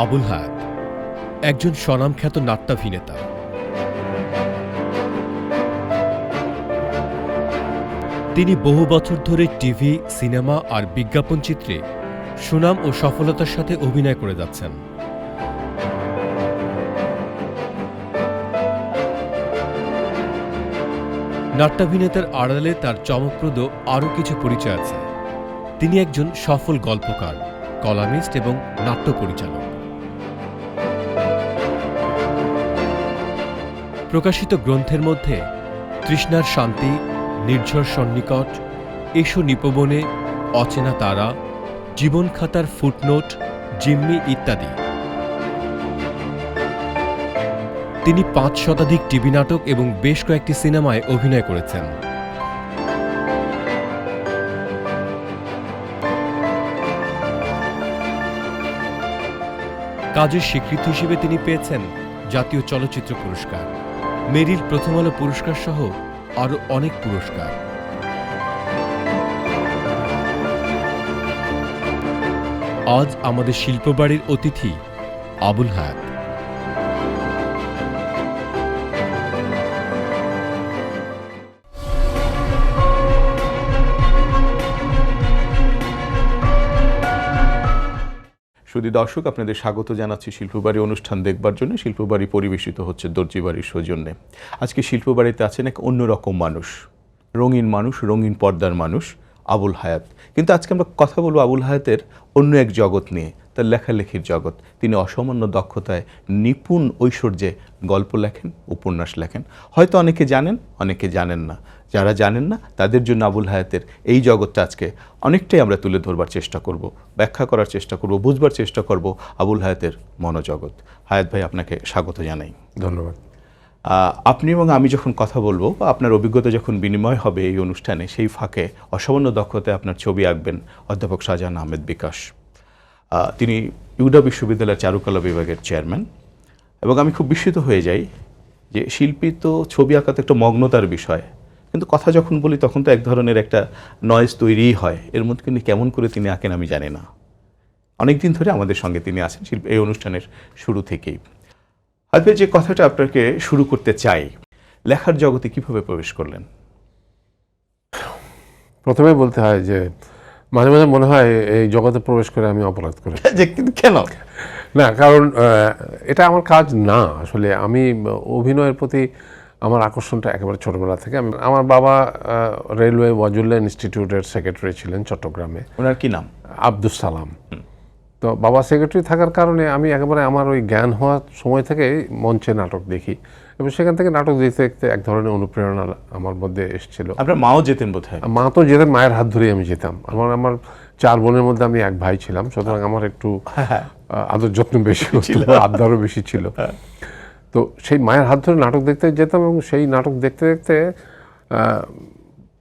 আবুল হায়াত একজন স্বনামখ্যাত নাট্যাভিনেতা। তিনি বহু বছর ধরে টিভি, সিনেমা আর বিজ্ঞাপন চিত্রে সুনাম ও সফলতার সাথে অভিনয় করে যাচ্ছেন। নাট্যাভিনেতার আড়ালে তার চমকপ্রদ আরও কিছু পরিচয় আছে। তিনি একজন সফল গল্পকার, কলামিস্ট এবং নাট্য পরিচালক। প্রকাশিত গ্রন্থের মধ্যে তৃষ্ণার শান্তি, নির্ঝর সন্নিকট, এসো নিপবনে, অচেনা তারা, জীবন খাতার ফুটনোট, জিম্মি ইত্যাদি। তিনি ৫ শতাধিক টিভি নাটক এবং বেশ কয়েকটি সিনেমায় অভিনয় করেছেন। কাজের স্বীকৃতি হিসেবে তিনি পেয়েছেন জাতীয় চলচ্চিত্র পুরস্কার, মেরিল প্রথম আলো পুরস্কার সহ আরও অনেক পুরস্কার। আজ আমাদের শিল্পবাড়ির অতিথি আবুল হায়াত। সুধী দর্শক, আপনাদের স্বাগত জানাচ্ছি শিল্পবাড়ি অনুষ্ঠান দেখবার জন্য। শিল্পবাড়ি পরিবেশিত হচ্ছে দর্জিবাড়ির সৌজন্যে। আজকে শিল্পবাড়িতে আছেন এক অন্যরকম মানুষ, রঙিন মানুষ, রঙিন পর্দার মানুষ, আবুল হায়াত। কিন্তু আজকে আমরা কথা বলবো আবুল হায়াতের অন্য এক জগৎ নিয়ে, তার লেখালেখির জগৎ। তিনি অসামান্য দক্ষতায়, নিপুণ ঐশ্বর্যে গল্প লেখেন, উপন্যাস লেখেন। হয়তো অনেকে জানেন, অনেকে জানেন না। যারা জানেন না তাদের জন্য আবুল হায়াতের এই জগৎটা আজকে অনেকটাই আমরা তুলে ধরবার চেষ্টা করব, ব্যাখ্যা করার চেষ্টা করব, বুঝবার চেষ্টা করব আবুল হায়াতের মনোজগৎ। হায়াত ভাই, আপনাকে স্বাগত জানাই। ধন্যবাদ। আপনি এবং আমি যখন কথা বলবো, আপনার অভিজ্ঞতা যখন বিনিময় হবে এই অনুষ্ঠানে, সেই ফাঁকে অসামান্য দক্ষতায় আপনার ছবি আঁকবেন অধ্যাপক শাহজাহান আহমেদ বিকাশ। তিনি ইউডা বিশ্ববিদ্যালয়ের চারুকলা বিভাগের চেয়ারম্যান। এবং আমি খুব বিস্মিত হয়ে যাই যে শিল্পী তো ছবি আঁকাতে একটা মগ্নতার বিষয়, কিন্তু কথা যখন বলি তখন তো এক ধরনের একটা নয়েজ তৈরিই হয়। এর মধ্যে কিন্তু কেমন করে তিনি আঁকেন আমি জানি না। অনেকদিন ধরে আমাদের সঙ্গে তিনি আছেন এই অনুষ্ঠানের শুরু থেকেই। আজকে যে কথাটা আপনাকে শুরু করতে চাই, লেখার জগতে কিভাবে প্রবেশ করলেন? প্রথমে বলতে হয় যে মাঝে মাঝে মনে হয় এই জগতে প্রবেশ করে আমি অপরাধ করি। কেন? না, কারণ এটা আমার কাজ না। আসলে আমি অভিনয়ের প্রতি আমার আকর্ষণটা একেবারে ছোটবেলা থেকে। আমার বাবা রেলওয়ে ওয়াজুল্লাহ ইনস্টিটিউটের সেক্রেটারি ছিলেন চট্টগ্রামে। ওনার কি নাম? আব্দুস সালাম। তো বাবা সেক্রেটারি থাকার কারণে আমি একেবারে আমার ওই জ্ঞান হওয়ার সময় থেকে মঞ্চে নাটক দেখি, এবং সেখান থেকে নাটক দেখতে দেখতে এক ধরনের অনুপ্রেরণা আমার মধ্যে এসেছিল। আপনার মাও যেতেন বোধহয়? মা তো যেতেন, মায়ের হাত ধরেই আমি যেতাম। আমার 4 বোনের মধ্যে আমি এক ভাই ছিলাম, সুতরাং আমার একটু আদর যত্ন বেশি ছিল, আবদারও বেশি ছিল। তো সেই মায়ের হাত ধরে নাটক দেখতে যেতাম, এবং সেই নাটক দেখতে দেখতে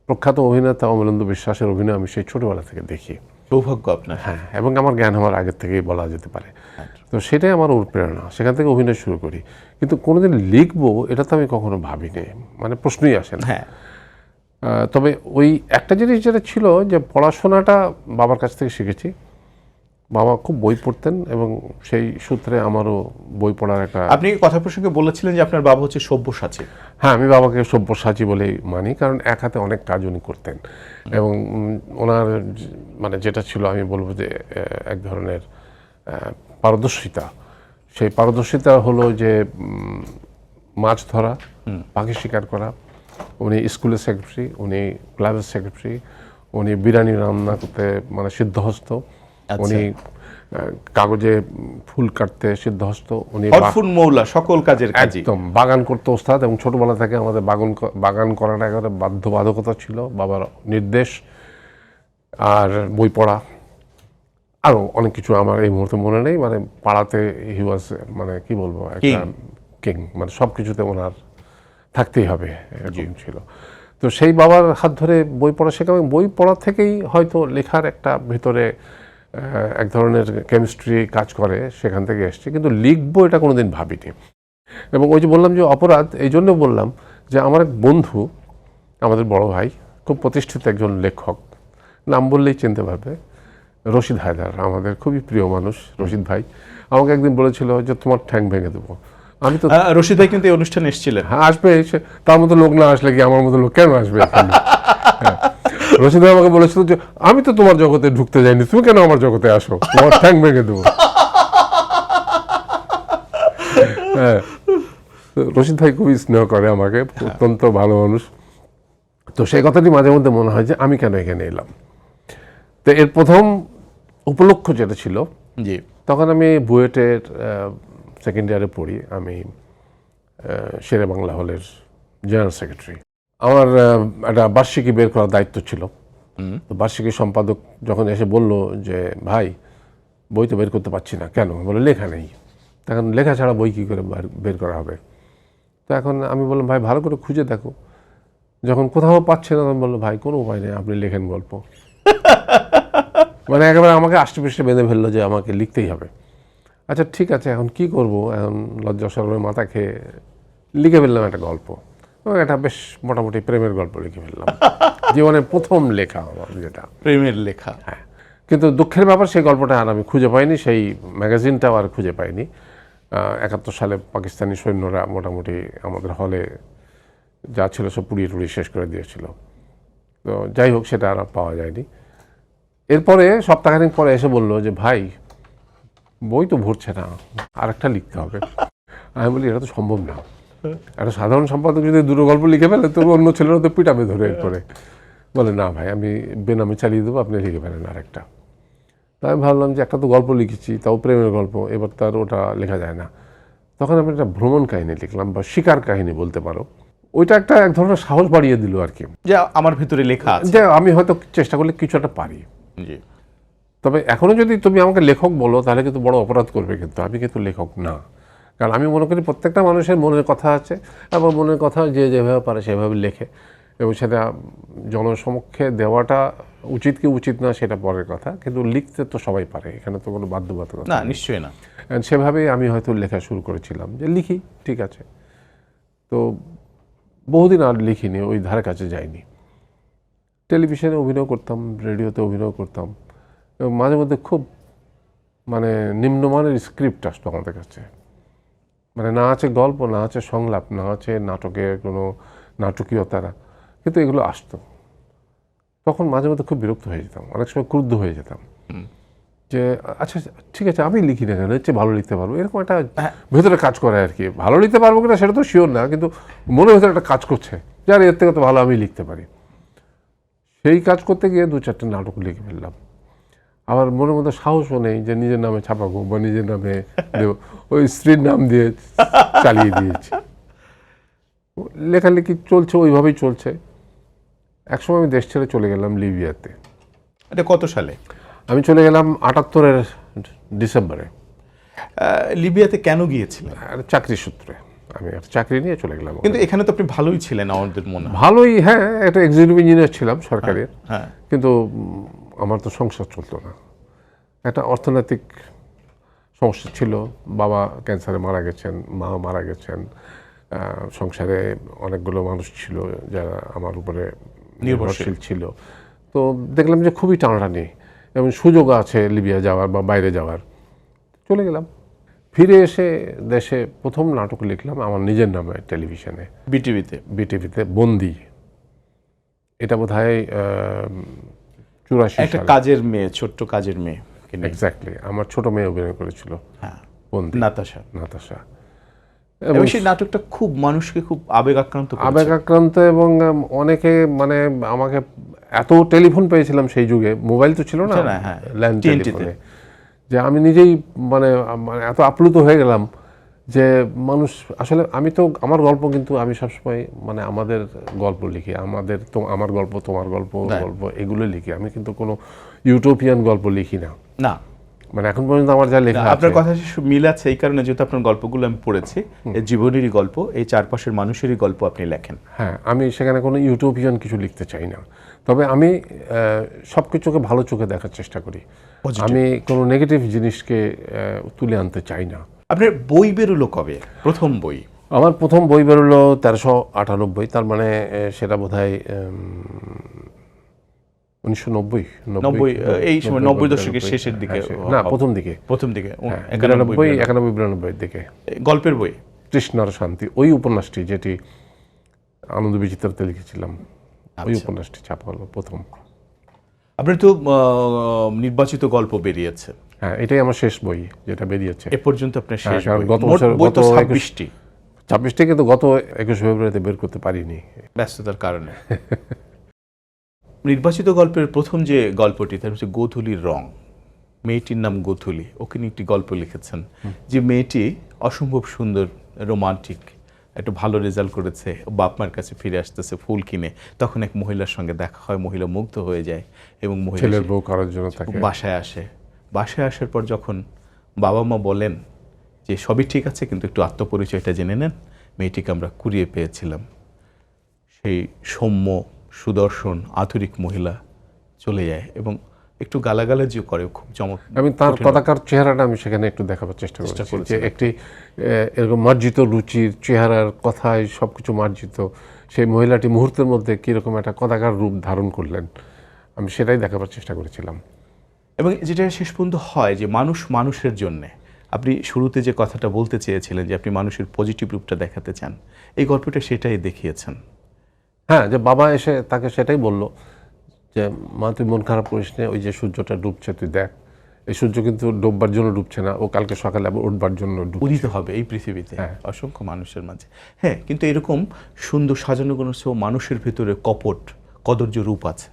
প্রখ্যাত অভিনেতা অমলেন্দু বিশ্বাসের অভিনয় আমি সেই ছোটবেলা থেকে দেখি। সৌভাগ্য আপনার। হ্যাঁ, এবং আমার জ্ঞান হওয়ার আগের থেকেই বলা যেতে পারে। তো সেটাই আমার অনুপ্রেরণা, সেখান থেকে অভিনয় শুরু করি। কিন্তু কোনোদিন লিখবো এটা তো আমি কখনো ভাবিনি, মানে প্রশ্নই আসে না। হ্যাঁ, তবে ওই একটা জিনিস যেটা ছিল যে পড়াশোনাটা বাবার কাছ থেকে শিখেছি। বাবা খুব বই পড়তেন, এবং সেই সূত্রে আমারও বই পড়ার একটা। আপনি কথা প্রসঙ্গে বলেছিলেন যে আপনার বাবা হচ্ছে সব্যসাচী। হ্যাঁ, আমি বাবাকে সব্যসাচী বলেই মানি, কারণ এক হাতে অনেক কাজ উনি করতেন। এবং ওনার মানে যেটা ছিল আমি বলবো যে এক ধরনের পারদর্শিতা। সেই পারদর্শিতা হলো যে মাছ ধরা, পাখি শিকার করা। উনি স্কুলের সেক্রেটারি, উনি ক্লাবের সেক্রেটারি, উনি বিরিয়ানি রান্না করতে মানে সিদ্ধহস্ত, উনি কাগজে ফুল কাটতে সিদ্ধহস্ত, উনি মৌলা, সকল কাজের কাজই। একদম বাগান করতে ওস্তাদ। এবং ছোটবেলা থেকে আমাদের বাগান করাটা একেবারে বাধ্যবাধকতা ছিল, বাবার নির্দেশ। আর বই পড়া, আরও অনেক কিছু আমার এই মুহূর্তে মনে নেই। মানে পাড়াতে হি ওয়াজ, মানে কি বলবো, একটা কিং। মানে সব কিছুতে ওনার থাকতেই হবে, এরকম ছিল। তো সেই বাবার হাত ধরে বই পড়া শেখা, এবং বই পড়া থেকেই হয়তো লেখার একটা ভেতরে এক ধরনের কেমিস্ট্রি কাজ করে, সেখান থেকে এসছে। কিন্তু লিখবো এটা কোনোদিন ভাবিনি। এবং ওই যে বললাম যে অপরাধ, এই জন্য বললাম যে আমার এক বন্ধু, আমাদের বড় ভাই, খুব প্রতিষ্ঠিত একজন লেখক, নাম বললেই চিনতে পারবে, রশিদ হায়দার। আমাদের খুবই প্রিয় মানুষ রশিদ ভাই। আমাকে একদিন বলেছিল যে তোমার ঠ্যাং ভেঙে দেবো। আমি তো রশিদ ভাই কিন্তু এই অনুষ্ঠানে এসেছিলেন। হ্যাঁ, আসবে এসে, তার মতো লোক না আসলে কি আমার মতো লোক কেন আসবে এখানে? হ্যাঁ। রশিদ ভাই আমাকে বলেছিল যে আমি তো তোমার জগতে ঢুকতে যাইনি, তুমি কেন আমার জগতে আসো, তোমার ঠ্যাং ভেঙে দেবো। হ্যাঁ, রশিদ ভাই খুবই স্নেহ করে আমাকে, অত্যন্ত ভালো মানুষ। তো সেই কথাটি মাঝে মধ্যে মনে হয় যে আমি কেন এখানে এলাম। তো এর প্রথম উপলক্ষ যেটা ছিল, জি, তখন আমি বুয়েটের সেকেন্ড ইয়ারে পড়ি, আমি শেরে বাংলা হলের জেনারেল সেক্রেটারি। আমার একটা বার্ষিকী বের করার দায়িত্ব ছিল। তো বার্ষিকী সম্পাদক যখন এসে বলল যে ভাই বই তো বের করতে পারছি না, কেন? বলে লেখা নেই। তখন লেখা ছাড়া বই কী করে বের করা হবে? তো এখন আমি বললাম ভাই ভালো করে খুঁজে দেখো। যখন কোথাও পাচ্ছে না তখন বললো ভাই কোনো উপায় নেই, আপনি লেখেন গল্প। মানে একেবারে আমাকে আষ্টেপৃষ্টে বেঁধে ফেললো যে আমাকে লিখতেই হবে। আচ্ছা ঠিক আছে, এখন কি করব? এখন লজ্জা শরমে মাথা খেয়ে লিখে ফেললাম একটা গল্প। একটা বেশ মোটামুটি প্রেমের গল্প লিখে ফেললাম, জীবনের প্রথম লেখা আমার যেটা। প্রেমের লেখা। হ্যাঁ, কিন্তু দুঃখের ব্যাপার সেই গল্পটা আর আমি খুঁজে পাইনি, সেই ম্যাগাজিনটাও আর খুঁজে পাইনি। 71 সালে পাকিস্তানি সৈন্যরা মোটামুটি আমাদের হলে যা ছিল সব পুড়িয়ে টুড়িয়ে শেষ করে দিয়েছিল। তো যাই হোক, সেটা আর পাওয়া যায়নি। এরপরে সপ্তাহখানেক পরে এসে বললো যে ভাই বই তো ভরছে না, আরেকটা লিখতে হবে। আমি বলি এটা তো সম্ভব না, একটা সাধারণ সম্পাদক যদি দুটো গল্প লিখে ফেলে তবু অন্য ছেলেরা তো পিটাবে ধরে এরপরে। বলে না ভাই আমি বেনামে চালিয়ে দেবো, আপনি লিখে ফেলেন আরেকটা। তাই আমি ভাবলাম যে একটা তো গল্প লিখেছি, তাও প্রেমের গল্প, এবার তার ওটা লেখা যায় না। তখন আমি একটা ভ্রমণ কাহিনী লিখলাম, বা শিকার কাহিনী বলতে পারো। ওইটা একটা এক ধরনের সাহস বাড়িয়ে দিল আর কি, যে আমার ভিতরে লেখা আছে, যে আমি হয়তো চেষ্টা করলে কিছু একটা পারি। জি। তবে এখনও যদি তুমি আমাকে লেখক বলো তাহলে কিন্তু বড় অপরাধ করবে, কিন্তু আমি কিন্তু লেখক না। কারণ আমি মনে করি প্রত্যেকটা মানুষের মনের কথা আছে, এবং মনের কথা যে যেভাবে পারে সেভাবে লেখে, এবং সেটা জনসমক্ষে দেওয়াটা উচিত কি উচিত না সেটা পরের কথা, কিন্তু লিখতে তো সবাই পারে, এখানে তো কোনো বাধ্যবাধকতা না, নেই। নিশ্চয়ই না। And সেভাবেই আমি হয়তো লেখা শুরু করেছিলাম, যে লিখি, ঠিক আছে। তো বহুদিন আর লিখিনি, ওই ধারে কাছে যাইনি। টেলিভিশনে অভিনয় করতাম, রেডিওতে অভিনয় করতাম, এবং মাঝে মধ্যে খুব মানে নিম্নমানের স্ক্রিপ্ট আসতো আমাদের কাছে। মানে না আছে গল্প, না আছে সংলাপ, না আছে নাটকের কোনো নাটকীয়তারা, কিন্তু এগুলো আসতো। তখন মাঝে মধ্যে খুব বিরক্ত হয়ে যেতাম, অনেক সময় ক্রুদ্ধ হয়ে যেতাম যে আচ্ছা ঠিক আছে আমি লিখি না কেন, এর চেয়ে ভালো লিখতে পারবো, এরকম একটা ভেতরে কাজ করে আর কি। ভালো লিখতে পারবো কিনা সেটা তো শিওর না, কিন্তু মনের ভেতরে একটা কাজ করছে যে আর এর থেকে তো ভালো আমি লিখতে পারি। সেই কাজ করতে গিয়ে 2-4টে নাটক লিখে ফেললাম। আবার মনের মধ্যে সাহসও নেই যে নিজের নামে ছাপাবো বা নিজের নামে দেবো, ওই স্ত্রীর নাম দিয়ে চালিয়ে দিয়েছি। লেখালেখি চলছে, ওইভাবেই চলছে। একসময় আমি দেশ ছেড়ে চলে গেলাম লিবিয়াতে। এটা কত সালে? আমি চলে গেলাম 78-এর ডিসেম্বরে। লিবিয়াতে কেন গিয়েছিলেন? চাকরি সূত্রে আমি একটা চাকরি নিয়ে চলে গেলাম। কিন্তু এখানে তো আপনি ভালোই ছিলেন আমাদের মনে হয়। ভালোই, হ্যাঁ, একটা এক্সিকিউটিভ ইঞ্জিনিয়ার ছিলাম সরকারের। হ্যাঁ। কিন্তু আমার তো সংসার চলতো না, একটা অর্থনৈতিক সমস্যা ছিল। বাবা ক্যান্সারে মারা গেছেন, মা মারা গেছেন, সংসারে অনেকগুলো মানুষ ছিল যারা আমার উপরে নির্ভরশীল ছিল। তো দেখলাম যে খুবই টানাটানি, এবং সুযোগ আছে লিবিয়া যাওয়ার বা বাইরে যাওয়ার। চলে গেলাম। ফিরে এসে দেশে প্রথম নাটক লিখলাম আমার নিজের নামে টেলিভিশনে, বিটিভিতে, বন্দি। এটা বোধ হয় 84 একটা সালে। কাজের মেয়ে, ছোট্ট কাজের মেয়ে। এক্স্যাক্টলি, আমার ছোট মেয়ে অভিনয় করেছিল। হ্যাঁ, বন্দি, নাতাশা। এবং সেই নাটকটা খুব মানুষকে খুব আবেগ আক্রান্ত, এবং অনেকে মানে আমাকে এত টেলিফোন পেয়েছিলাম সেই যুগে, মোবাইল তো ছিল না, ল্যান্ড টেলিফোনে, যে আমি নিজেই মানে এত আপ্লুত হয়ে গেলাম যে মানুষ আসলে, আমি তো আমার গল্প কিন্তু আমি সবসময় মানে আমাদের গল্প লিখি, আমার গল্প, তোমার গল্প, এগুলো লিখি। আমি কিন্তু কোনো ইউটোপিয়ান গল্প লিখি না, মানে এখন পর্যন্ত আমার যা লেখা। আপনার কথা মিল আছে এই কারণে, যেহেতু আপনার গল্পগুলো আমি পড়েছি, জীবনেরই গল্প, এই চারপাশের মানুষেরই গল্প আপনি লেখেন। হ্যাঁ, আমি সেখানে কোনো ইউটোপিয়ান কিছু লিখতে চাই না, তবে আমি সব কিছুকে ভালো চোখে দেখার চেষ্টা করি। আমি কোনো নেগেটিভ জিনিসকে তুলে আনতে চাই না। আপনার বই বেরোলো কবে, প্রথম বই? আমার প্রথম বই বেরোলো 1398, তার মানে সেটা বোধহয় 1990 এই সময় 90 দশকের শেষের দিকে, না প্রথম দিকে, 91 92 দিকে। গল্পের বই তৃষ্ণার শান্তি, ওই উপন্যাসটি যেটি আনন্দ বিচিত্রতে লিখেছিলাম, ওই উপন্যাসটি ছাপা হলো প্রথম। আপনার তো নির্বাচিত গল্প বেরিয়েছে, হ্যাঁ এটাই আমার শেষ বই যেটা বেরিয়েছে এ পর্যন্ত আপনার শেষ বই। গত মোট বছর বই গত তো 26টি। 26টি, কিন্তু গত 21 ফেব্রুয়ারিতে বের করতে পারিনি ব্যস্ততার কারণে। নির্বাচিত গল্পের প্রথম যে গল্পটি তার হচ্ছে গোধূলির রং। মেয়েটির নাম গোধূলি, ওকে নিয়ে একটি গল্প লিখেছেন যে মেয়েটি অসম্ভব সুন্দর, রোমান্টিক, একটু ভালো রেজাল্ট করেছে, বাপ মার কাছে ফিরে আসতেছে ফুল কিনে, তখন এক মহিলার সঙ্গে দেখা হয়, মহিলা মুগ্ধ হয়ে যায় এবং মহিলা ছেলের বউ করার জন্য তাকে বাসায় আসে। বাসায় আসার পর যখন বাবা মা বলেন যে সবই ঠিক আছে কিন্তু একটু আত্মপরিচয়টা জেনে নেন, মেয়েটিকে আমরা কুড়িয়ে পেয়েছিলাম, সেই সৌম্য সুদর্শন আধুনিক মহিলা চলে যায় এবং একটু গালাগালাজিও করে, খুব চমৎকার। আমি তার কদাকার চেহারাটা আমি সেখানে একটু দেখাবার চেষ্টা করেছি যে একটি এরকম মার্জিত রুচির চেহারার, কথায় সবকিছু মার্জিত সেই মহিলাটি মুহূর্তের মধ্যে কীরকম একটা কদাকার রূপ ধারণ করলেন, আমি সেটাই দেখাবার চেষ্টা করেছিলাম। এবং যেটা শেষ পর্যন্ত হয় যে মানুষ মানুষের জন্যে, আপনি শুরুতে যে কথাটা বলতে চেয়েছিলেন যে আপনি মানুষের পজিটিভ রূপটা দেখাতে চান, এই গল্পটা সেটাই দেখিয়েছেন। হ্যাঁ, যে বাবা এসে তাকে সেটাই বলল যে মা তুই মন খারাপ করিস না, ওই যে সূর্যটা ডুবছে তুই দেখ, এই সূর্য কিন্তু ডুববার জন্য ডুবছে না, ও কালকে সকালে আবার উঠবার জন্য উদিত হবে এই পৃথিবীতে অসংখ্য মানুষের মাঝে। হ্যাঁ, কিন্তু এরকম সুন্দর সাজানো কোনো মানুষের ভিতরে কপট কদর্য রূপ আছে,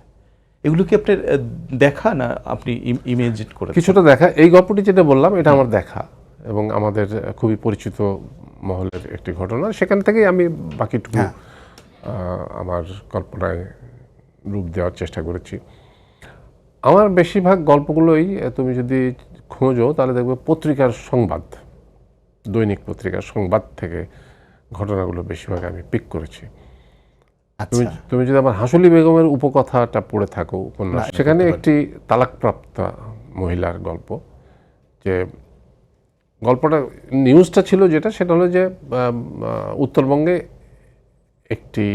এগুলো কি আপনার দেখা না আপনি ইমেজিন করে? কিছুটা দেখা। এই গল্পটি যেটা বললাম এটা আমার দেখা এবং আমাদের খুবই পরিচিত মহলের একটি ঘটনা, সেখান থেকেই আমি বাকিটুকু আমার কল্পনায় রূপ দেওয়ার চেষ্টা করেছি। আমার বেশিরভাগ গল্পগুলোই তুমি যদি খোঁজো তাহলে দেখবে পত্রিকার সংবাদ, দৈনিক পত্রিকার সংবাদ থেকে ঘটনাগুলো বেশিরভাগ আমি পিক করেছি। তুমি যদি আমার হাসুলি বেগমের উপকথাটা পড়ে থাকো উপন্যাস, সেখানে একটি তালাকপ্রাপ্তা মহিলার গল্প, যে গল্পটা নিউজটা ছিল যেটা, সেটা হলো যে উত্তরবঙ্গে একটি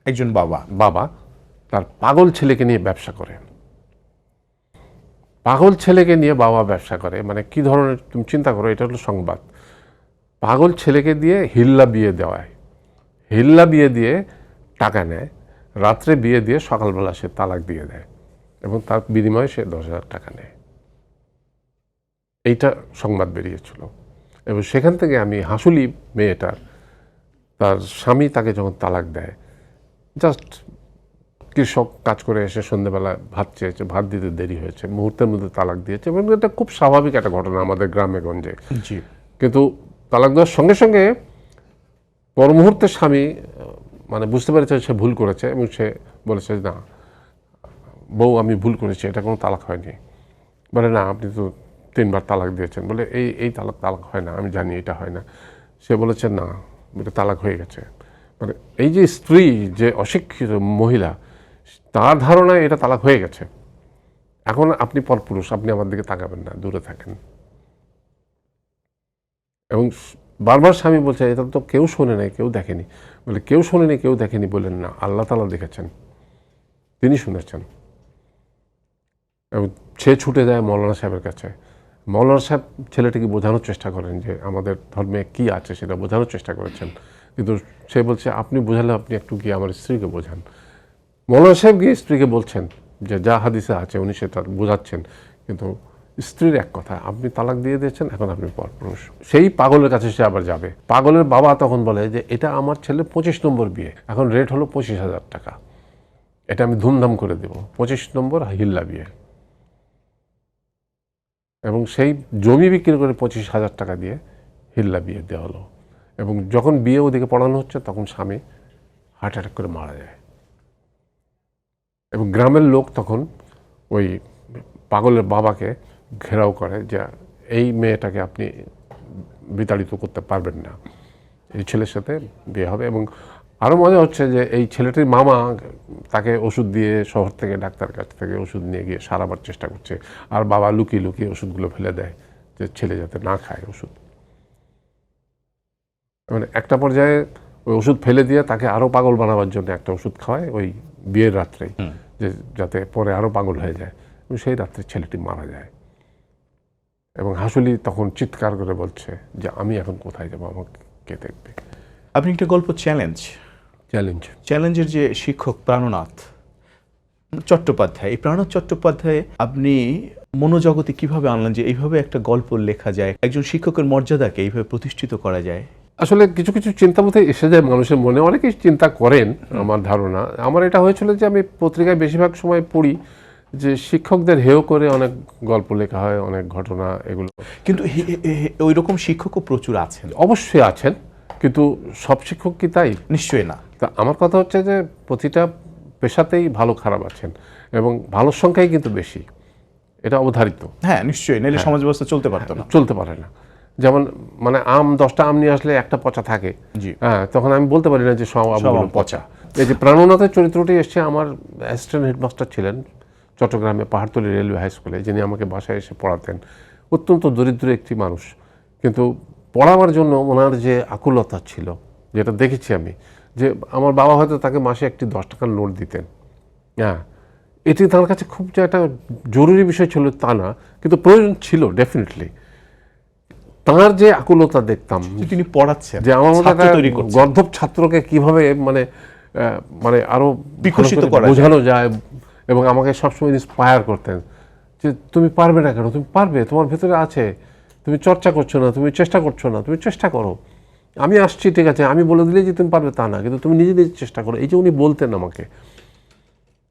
একজন বাবা তার পাগল ছেলেকে নিয়ে ব্যবসা করে। পাগল ছেলেকে নিয়ে বাবা ব্যবসা করে, মানে কি ধরনের তুমি চিন্তা করো, এটা হলো সংবাদ। পাগল ছেলেকে দিয়ে হিল্লা বিয়ে দেওয়ায়, হিল্লা বিয়ে দিয়ে টাকা নেয়, রাত্রে বিয়ে দিয়ে সকালবেলা সে তালাক দিয়ে দেয় এবং তার বিনিময়ে সে 10,000 টাকা নেয়। এইটা সংবাদ বেরিয়েছিল এবং সেখান থেকে আমি হাসুলি মেয়েটার, তার স্বামী তাকে যখন তালাক দেয়, জাস্ট কৃষক কাজ করে এসে সন্ধ্যেবেলা ভাত চেয়েছে, ভাত দিতে দেরি হয়েছে, মুহূর্তের মধ্যে তালাক দিয়েছে এবং এটা খুব স্বাভাবিক একটা ঘটনা আমাদের গ্রামে গঞ্জে। কিন্তু তালাক দেওয়ার সঙ্গে সঙ্গে পর মুহূর্তে স্বামী মানে বুঝতে পেরেছে সে ভুল করেছে এবং সে বলেছে না বউ আমি ভুল করেছি, এটা কোনো তালাক হয়নি। বলে না আপনি তো 3 বার তালাক দিয়েছেন। বলে এই তালাক হয় না, আমি জানি এটা হয় না। সে বলেছে না এটা তালাক হয়ে গেছে। মানে এই যে স্ত্রী, যে অশিক্ষিত মহিলা, তার ধারণায় এটা তালাক হয়ে গেছে, এখন আপনি পরপুরুষ, আপনি আমার দিকে তাকাবেন না, দূরে থাকেন। এবং বারবার স্বামী বলছে এটা তো কেউ শোনে নাই, কেউ দেখেনি। বলে কেউ শোনেনি, কেউ দেখেনি বলেন না, আল্লাহ তাআলা দেখেছেন, তিনি শুনেছেন। এবং সে ছুটে যায় মৌলানা সাহেবের কাছে। মৌলানা সাহেব ছেলেটিকে বোঝানোর চেষ্টা করেন যে আমাদের ধর্মে কি আছে সেটা বোঝানোর চেষ্টা করেছেন, কিন্তু সে বলছে আপনি বোঝালে আপনি একটু গিয়ে আমার স্ত্রীকে বোঝান। মৌলানা সাহেব গিয়ে স্ত্রীকে বলছেন যে যা হাদিসে আছে উনি সেটা বোঝাচ্ছেন, কিন্তু স্ত্রীর এক কথা, আপনি তালাক দিয়ে দিয়েছেন, এখন আপনি পরপুরুষ। সেই পাগলের কাছে সে আবার যাবে। পাগলের বাবা তখন বলে যে এটা আমার ছেলে 25 নম্বর বিয়ে, এখন রেট হলো 25,000 টাকা, এটা আমি ধুমধাম করে দেব, 25 নম্বর হিল্লা বিয়ে। এবং সেই জমি বিক্রি করে 25,000 টাকা দিয়ে হিল্লা বিয়ে দেওয়া হলো। এবং যখন বিয়ে ওদিকে পড়ানো হচ্ছে তখন স্বামী হার্ট অ্যাটাক করে মারা যায়। এবং গ্রামের লোক তখন ওই পাগলের বাবাকে ঘেরাও করে যে এই মেয়েটাকে আপনি বিতাড়িত করতে পারবেন না, এই ছেলের সাথে বিয়ে হবে। এবং আরও মজা হচ্ছে যে এই ছেলেটির মামা তাকে ওষুধ দিয়ে শহর থেকে ডাক্তার কাছ থেকে ওষুধ নিয়ে গিয়ে সারাবার চেষ্টা করছে, আর বাবা লুকিয়ে লুকিয়ে ওষুধগুলো ফেলে দেয় যে ছেলে যাতে না খায় ওষুধ। মানে একটা পর্যায়ে ওই ওষুধ ফেলে দিয়ে তাকে আরও পাগল বানাবার জন্য একটা ওষুধ খাওয়ায়, ওই বিয়ের রাত্রে, যে যাতে পরে আরও পাগল হয়ে যায়, এবং সেই রাত্রে ছেলেটি মারা যায়। এবং হাসুলি তখন চিৎকার করে বলছে যে আমি এখন কোথায় যাবো, আমাকে কে দেখবে। আপনি একটা গল্প চ্যালেঞ্জের যে শিক্ষক প্রাণনাথ চট্টোপাধ্যায়, এই প্রাণনাথ চট্টোপাধ্যায় আপনি মনোজগতে কিভাবে আনলেন যে এইভাবে একটা গল্প লেখা যায়, একজন শিক্ষকের মর্যাদাকে এইভাবে প্রতিষ্ঠিত করা যায়? আসলে কিছু কিছু চিন্তা বোধহয় এসে যায় মানুষের মনে, অনেকেই চিন্তা করেন। আমার ধারণা, আমার এটা হয়েছিল যে আমি পত্রিকায় বেশিরভাগ সময় পড়ি যে শিক্ষকদের হেয় করে অনেক গল্প লেখা হয়, অনেক ঘটনা, এগুলো। কিন্তু ওই রকম শিক্ষকও প্রচুর আছেন। অবশ্যই আছেন, কিন্তু সব শিক্ষক কি তাই? নিশ্চয়ই না। তা আমার কথা হচ্ছে যে প্রতিটা পেশাতেই ভালো খারাপ আছেন, এবং ভালোর সংখ্যাই কিন্তু বেশি, এটা অবধারিত। হ্যাঁ নিশ্চয়ই, নাহলে সমাজ ব্যবস্থা চলতে পারতো না। চলতে পারে না। যেমন মানে 10টা আম নিয়ে আসলে একটা পচা থাকে, জি। হ্যাঁ, তখন আমি বলতে পারি না যে সব আমগুলো পচা। এই যে প্রাণনাথের চরিত্রটি এসছে, আমার অ্যাসিস্ট্যান্ট হেডমাস্টার ছিলেন চট্টগ্রামে পাহাড়তলী রেলওয়ে হাই স্কুলে, যিনি আমাকে বাসায় এসে পড়াতেন। অত্যন্ত দরিদ্র একটি মানুষ, কিন্তু পড়াবার জন্য ওনার যে আকুলতা ছিল, যেটা দেখেছি আমি, যে আমার বাবা হয়তো তাকে মাসে একটি 10 টাকার নোট দিতেন। হ্যাঁ, এটি তার কাছে খুব যে একটা জরুরি বিষয় ছিল তা না, কিন্তু প্রয়োজন ছিল ডেফিনেটলি। তাঁর যে আকুলতা দেখতাম, তিনি পড়াচ্ছেন, যে আমার মতো ছাত্র একটা তৈরি করছেন। গর্ধব ছাত্রকে কিভাবে মানে আরো বিকশিত ভালো করে করা যায়। বোঝানো যায়, এবং আমাকে সবসময় ইন্সপায়ার করতেন যে তুমি পারবে না কেন, তুমি পারবে, তোমার ভেতরে আছে, তুমি চর্চা করছো না, তুমি চেষ্টা করছো না, তুমি চেষ্টা করো, আমি আসছি, ঠিক আছে, আমি বলে দিলে যে তুমি পারবে তা না, কিন্তু তুমি নিজে নিজে চেষ্টা করো, এই যে উনি বলতেন আমাকে।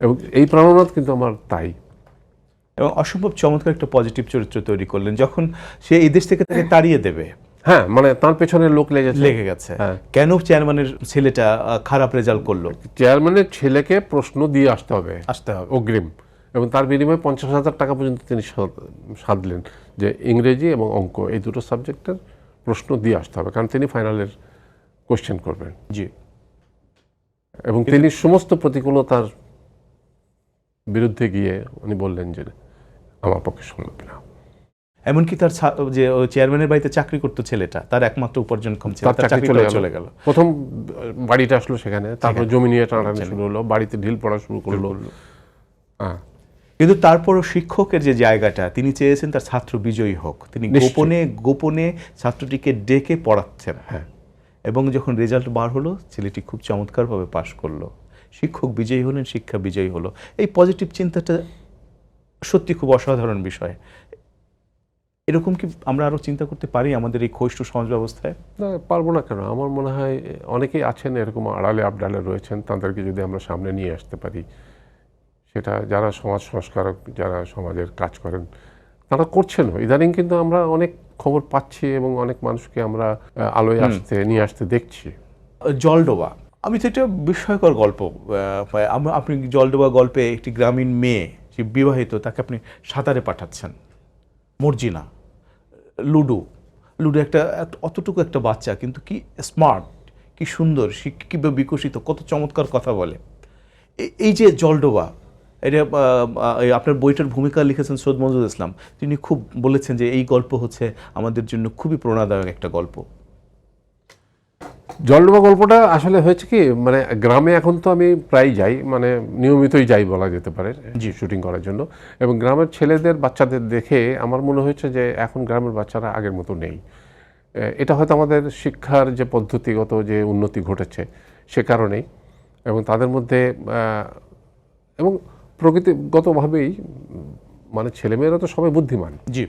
এবং এই প্রাণনাথ কিন্তু আমার তাই। এবং অসম্ভব চমৎকার একটা পজিটিভ চরিত্র তৈরি করলেন, যখন সে এই দেশ থেকে তাকে তাড়িয়ে দেবে। হ্যাঁ, মানে তার পেছনে লোক লেগে গেছে। হ্যাঁ। কেন চেয়ারম্যানের ছেলেটা খারাপ রেজাল্ট করলো? চেয়ারম্যানের ছেলেকে প্রশ্ন দিয়ে আসতে হবে হবে অগ্রিম, এবং তার বিনিময়ে 50,000 টাকা পর্যন্ত তিনি সাধলেন, যে ইংরেজি এবং অঙ্ক এই দুটো সাবজেক্টের প্রশ্ন দিয়ে আসতে হবে, কারণ তিনি ফাইনালের কোশ্চেন করবেন। জি। এবং তিনি সমস্ত প্রতিকূলতার বিরুদ্ধে গিয়ে উনি বললেন যে আমার পক্ষে সম্ভব না। এমনকি তার যে চেয়ারম্যানের বাড়িতে চাকরি করতো ছেলেটা, তার একমাত্র উপার্জনক্ষম ছিল, তার চাকরি চলে গেল। প্রথম বাড়িটা আসলো সেখানে, তারপর জমি নিয়ে টানাটানি শুরু হলো, বাড়িতে ঢিল পড়া শুরু করলো। হ্যাঁ, কিন্তু তারপরও শিক্ষকের যে জায়গাটা, তিনি চেয়েছেন তার ছাত্র বিজয়ী হোক, তিনি গোপনে গোপনে ছাত্রটিকে ডেকে পড়াচ্ছেন। হ্যাঁ, এবং যখন রেজাল্ট বার হলো, ছেলেটি খুব চমৎকারভাবে পাশ করলো, শিক্ষক বিজয়ী হলেন, শিক্ষা বিজয়ী হলো। এই পজিটিভ চিন্তাটা সত্যি খুব অসাধারণ বিষয়। এরকম কি আমরা আরো চিন্তা করতে পারি আমাদের এই ক্ষয়িষ্ণু সমাজ ব্যবস্থায়? না, পারবো না কেন? আমার মনে হয় অনেকেই আছেন এরকম আড়ালে আবডালে রয়েছেন, তাদেরকে যদি আমরা সামনে নিয়ে আসতে পারি, সেটা যারা সমাজ সংস্কারক, যারা সমাজের কাজ করেন, তারা করছেন। ইদানিং কিন্তু আমরা অনেক খবর পাচ্ছি এবং অনেক মানুষকে আমরা আলোয় নিয়ে আসতে দেখছি। জলডোবা, আমি তো এটা বিস্ময়কর গল্প। আপনি জলডোবা গল্পে একটি গ্রামীণ মেয়ে, যে বিবাহিত, তাকে আপনি সাঁতারে পাঠাচ্ছেন। মর্জিনা, লুডো একটা অতটুকু একটা বাচ্চা, কিন্তু কি স্মার্ট, কি সুন্দর, কীভাবে বিকশিত, কত চমৎকার কথা বলে। এই যে জলডোবা, এটা আপনার বইটার ভূমিকা লিখেছেন সৈয়দ মনজুর ইসলাম, তিনি খুব বলেছেন যে এই গল্প হচ্ছে আমাদের জন্য খুবই প্রেরণাদায়ক একটা গল্প। জলডোবা গল্পটা আসলে হয়েছে কি, মানে গ্রামে এখন তো আমি প্রায় যাই, মানে নিয়মিতই যাই বলা যেতে পারে শুটিং করার জন্য, এবং গ্রামের ছেলেদের বাচ্চাদের দেখে আমার মনে হয়েছে যে এখন গ্রামের বাচ্চারা আগের মতো নেই। এটা হয়তো আমাদের শিক্ষার যে পদ্ধতিগত যে উন্নতি ঘটেছে সে কারণেই, এবং তাদের মধ্যে এবং প্রকৃতিগতভাবেই মানে ছেলেমেয়েরা তো সবাই বুদ্ধিমান। জি।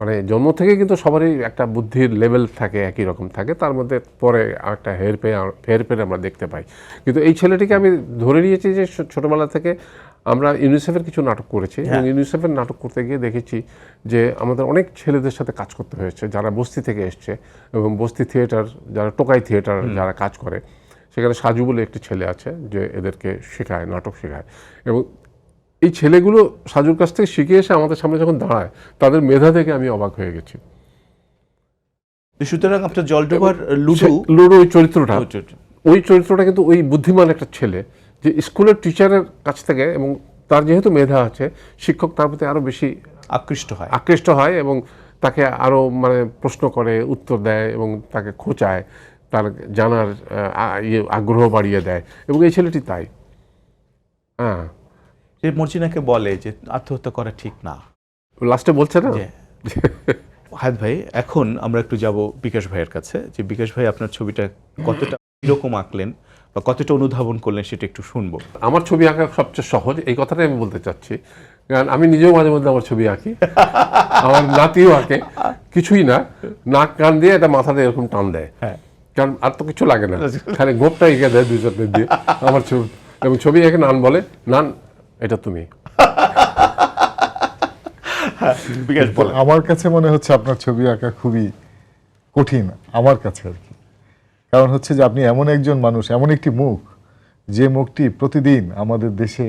মানে জন্ম থেকে কিন্তু সবারই একটা বুদ্ধির লেভেল থাকে, একই রকম থাকে, তার মধ্যে পরে একটা হেরফের আমরা দেখতে পাই। কিন্তু এই ছেলেটিকে আমি ধরে নিয়েছি যে ছোটোবেলা থেকে আমরা ইউনিসেফের কিছু নাটক করেছি, এবং ইউনিসেফের নাটক করতে গিয়ে দেখেছি যে আমাদের অনেক ছেলেদের সাথে কাজ করতে হয়েছে যারা বস্তি থেকে এসছে, এবং বস্তি থিয়েটার, যারা টোকাই থিয়েটার যারা কাজ করে, সেখানে সাজু বলে একটি ছেলে আছে যে এদেরকে শেখায়, নাটক শেখায়। এবং এই ছেলেগুলো সাজুর কাছ থেকে শিখে এসে আমাদের সামনে যখন দাঁড়ায়, তাদের মেধা দেখে আমি অবাক হয়ে গেছি। সুতরাং আপনার জলডোবার লুডো ওই চরিত্রটা কিন্তু ওই বুদ্ধিমান একটা ছেলে, যে স্কুলের টিচারের কাছ থেকে, এবং তার যেহেতু মেধা আছে, শিক্ষক তার প্রতি আরও বেশি আকৃষ্ট হয় এবং তাকে আরও মানে প্রশ্ন করে, উত্তর দেয়, এবং তাকে খোঁচায়, তার জানার আগ্রহ বাড়িয়ে দেয়। এবং এই ছেলেটি তাই। হ্যাঁ, যে মর্জিনাকে বলে যে আত্মহত্যা করা ঠিক না, লাস্টে বলছে না যে হায়াত ভাই এখন আমরা একটু যাব বিকাশ ভাইয়ের কাছে, যে বিকাশ ভাই আপনার ছবিটা কতটা কিরকম আঁকলেন বা কতটা অনুধাবন করলেন সেটা একটু শুনবো। আমার ছবি আঁকা সবচেয়ে সহজ, এই কথাটাই আমি বলতে চাচ্ছি, কারণ আমি নিজেও মাঝে মধ্যে আমার ছবি আঁকি, আমার নাতিও আঁকে, কিছুই না, নাক কান দিয়ে এটা মাথাটা এরকম টান দেয়, হ্যাঁ, কারণ আর তো কিছু লাগে না, খালি গোপটা এঁকে দেয় 2-4 মিনিট দিয়ে আমার ছবি, এবং ছবি এঁকে নান বলে, নান এটা তুমি। বিকাশ বলেন। আমার কাছে মনে হচ্ছে আপনার ছবি আঁকা খুবই কঠিন, আমার কাছে আর কি। কারণ হচ্ছে যে আপনি এমন একজন মানুষ, এমন একটি মুখ, যে মুখটি প্রতিদিন আমাদের দেশে,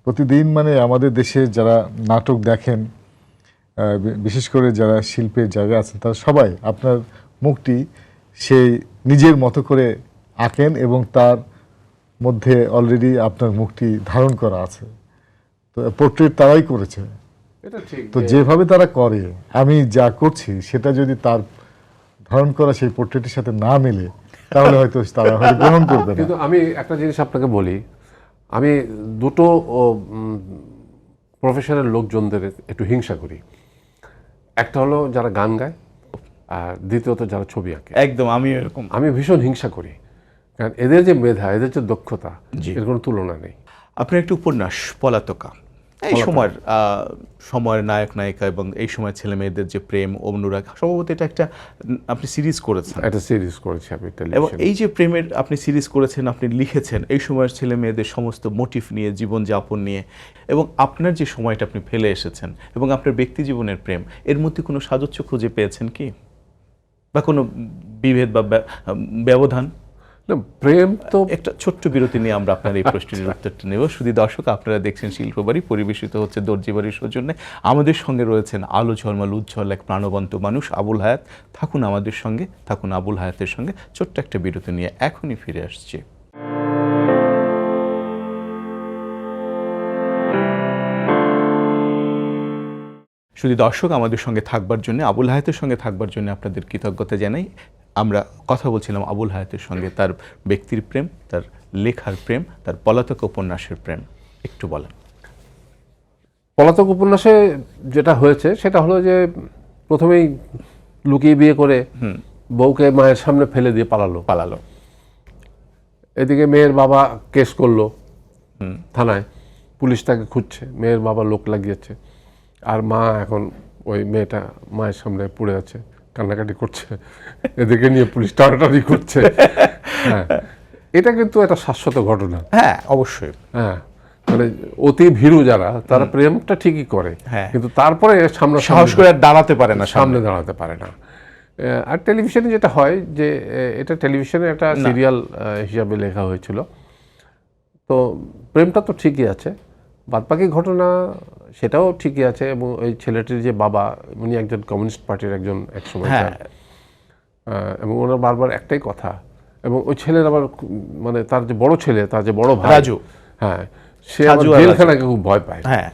প্রতিদিন মানে আমাদের দেশে যারা নাটক দেখেন, বিশেষ করে যারা শিল্পের জায়গায় আছেন, তারা সবাই আপনার মুখটি সেই নিজের মতো করে আঁকেন এবং তার মধ্যে অলরেডি আপনার মুখটি ধারণ করা আছে। তো পোর্ট্রেট তারাই করেছে, এটা ঠিক, তো যেভাবে তারা করে, আমি যা করছি সেটা যদি তার ধারণ করা সেই পোর্ট্রেটের সাথে না মেলে, তাহলে হয়তো তারা হয়তো গ্রহণ করবে না। কিন্তু আমি একটা জিনিস আপনাকে বলি, আমি দুটো প্রফেশনাল লোকজনদের একটু হিংসা করি। একটা হলো যারা গান গায়, আর দ্বিতীয়ত যারা ছবি আঁকে। একদম আমি এরকম। আমি ভীষণ হিংসা করি, কারণ এদের যে মেধা, এদের যে দক্ষতা, জি। এর কোনো তুলনা নেই। আপনার একটি উপন্যাস পলাতকা, এই সময়ের নায়ক নায়িকা এবং এই সময় ছেলে মেয়েদের যে প্রেম অনুরাগ, সম্ভবত এটা একটা আপনি সিরিজ করেছেন, একটা সিরিজ করেছি আমি এবং টেলিভিশনে। এই যে প্রেমের আপনি সিরিজ করেছেন, আপনি লিখেছেন এই সময়ের ছেলে মেয়েদের সমস্ত মোটিভ নিয়ে, জীবনযাপন নিয়ে, এবং আপনার যে সময়টা আপনি ফেলে এসেছেন এবং আপনার ব্যক্তি জীবনের প্রেম, এর মধ্যে কোনো সাযুজ্য খুঁজে পেয়েছেন কি, বা কোনো বিভেদ বা ব্যবধান? না, প্রেম তো একটা ছোট্ট বিরতি নিয়ে আমরা আপনার এই প্রশ্নের উত্তরটা নেব। শুধু দর্শক, আপনারা দেখছেন শিল্পবাড়ি, পরিবেশিত হচ্ছে দর্জিবাড়ির সৌজন্যে। আমাদের সঙ্গে রয়েছেন আলো ঝলমল উজ্জ্বল এক প্রাণবন্ত মানুষ আবুল হায়াত। থাকুন আমাদের সঙ্গে, থাকুন আবুল হায়াতের সঙ্গে। ছোট্ট একটা বিরতি নিয়ে এখনই ফিরে আসছি। শুধু দর্শক, আমাদের সঙ্গে থাকবার জন্য, আবুল হায়াতের সঙ্গে থাকবার জন্য আপনাদের কৃতজ্ঞতা জানাই। আমরা কথা বলছিলাম আবুল হায়াতের সঙ্গে, তার ব্যক্তির প্রেম, তার লেখার প্রেম, তার পলাতক উপন্যাসের প্রেম। একটু বলেন। পলাতক উপন্যাসে যেটা হয়েছে সেটা হলো যে প্রথমেই লুকিয়ে বিয়ে করে বউকে মায়ের সামনে ফেলে দিয়ে পালালো। এদিকে মেয়ের বাবা কেস করলো থানায়, পুলিশ তাকে খুঁজছে, মেয়ের বাবা লোক লাগিয়েছে, আর মা এখন ওই মেয়েটা মায়ের সামনে পড়ে আছে, কান্নাকাটি করছে, এদিকে নিয়ে পুলিশ টানাটানি করছে। হ্যাঁ, এটা কিন্তু একটা শাশ্বত ঘটনা। হ্যাঁ, অবশ্যই। হ্যাঁ, মানে অতি ভীরু যারা, তারা প্রেমটা ঠিকই করে, হ্যাঁ। কিন্তু তারপরে সাহস করে আর দাঁড়াতে পারে না, সামনে দাঁড়াতে পারে না। আর টেলিভিশনে যেটা হয় যে এটা টেলিভিশনে একটা সিরিয়াল হিসাবে লেখা হয়েছিল, তো প্রেমটা তো ঠিকই আছে, বাদবাকি ঘটনা সেটাও ঠিকই আছে। এবং ওই ছেলেটির যে বাবা, উনি একজন কমিউনিস্ট পার্টির একজন একসময়, হ্যাঁ, এবং ওনার বারবার একটাই কথা, এবং ওই ছেলের আবার মানে তার যে বড় ছেলে, তার যে বড় ভাই রাজু, হ্যাঁ, সে আবার জেলখানাকে খুব ভয় পায়। হ্যাঁ,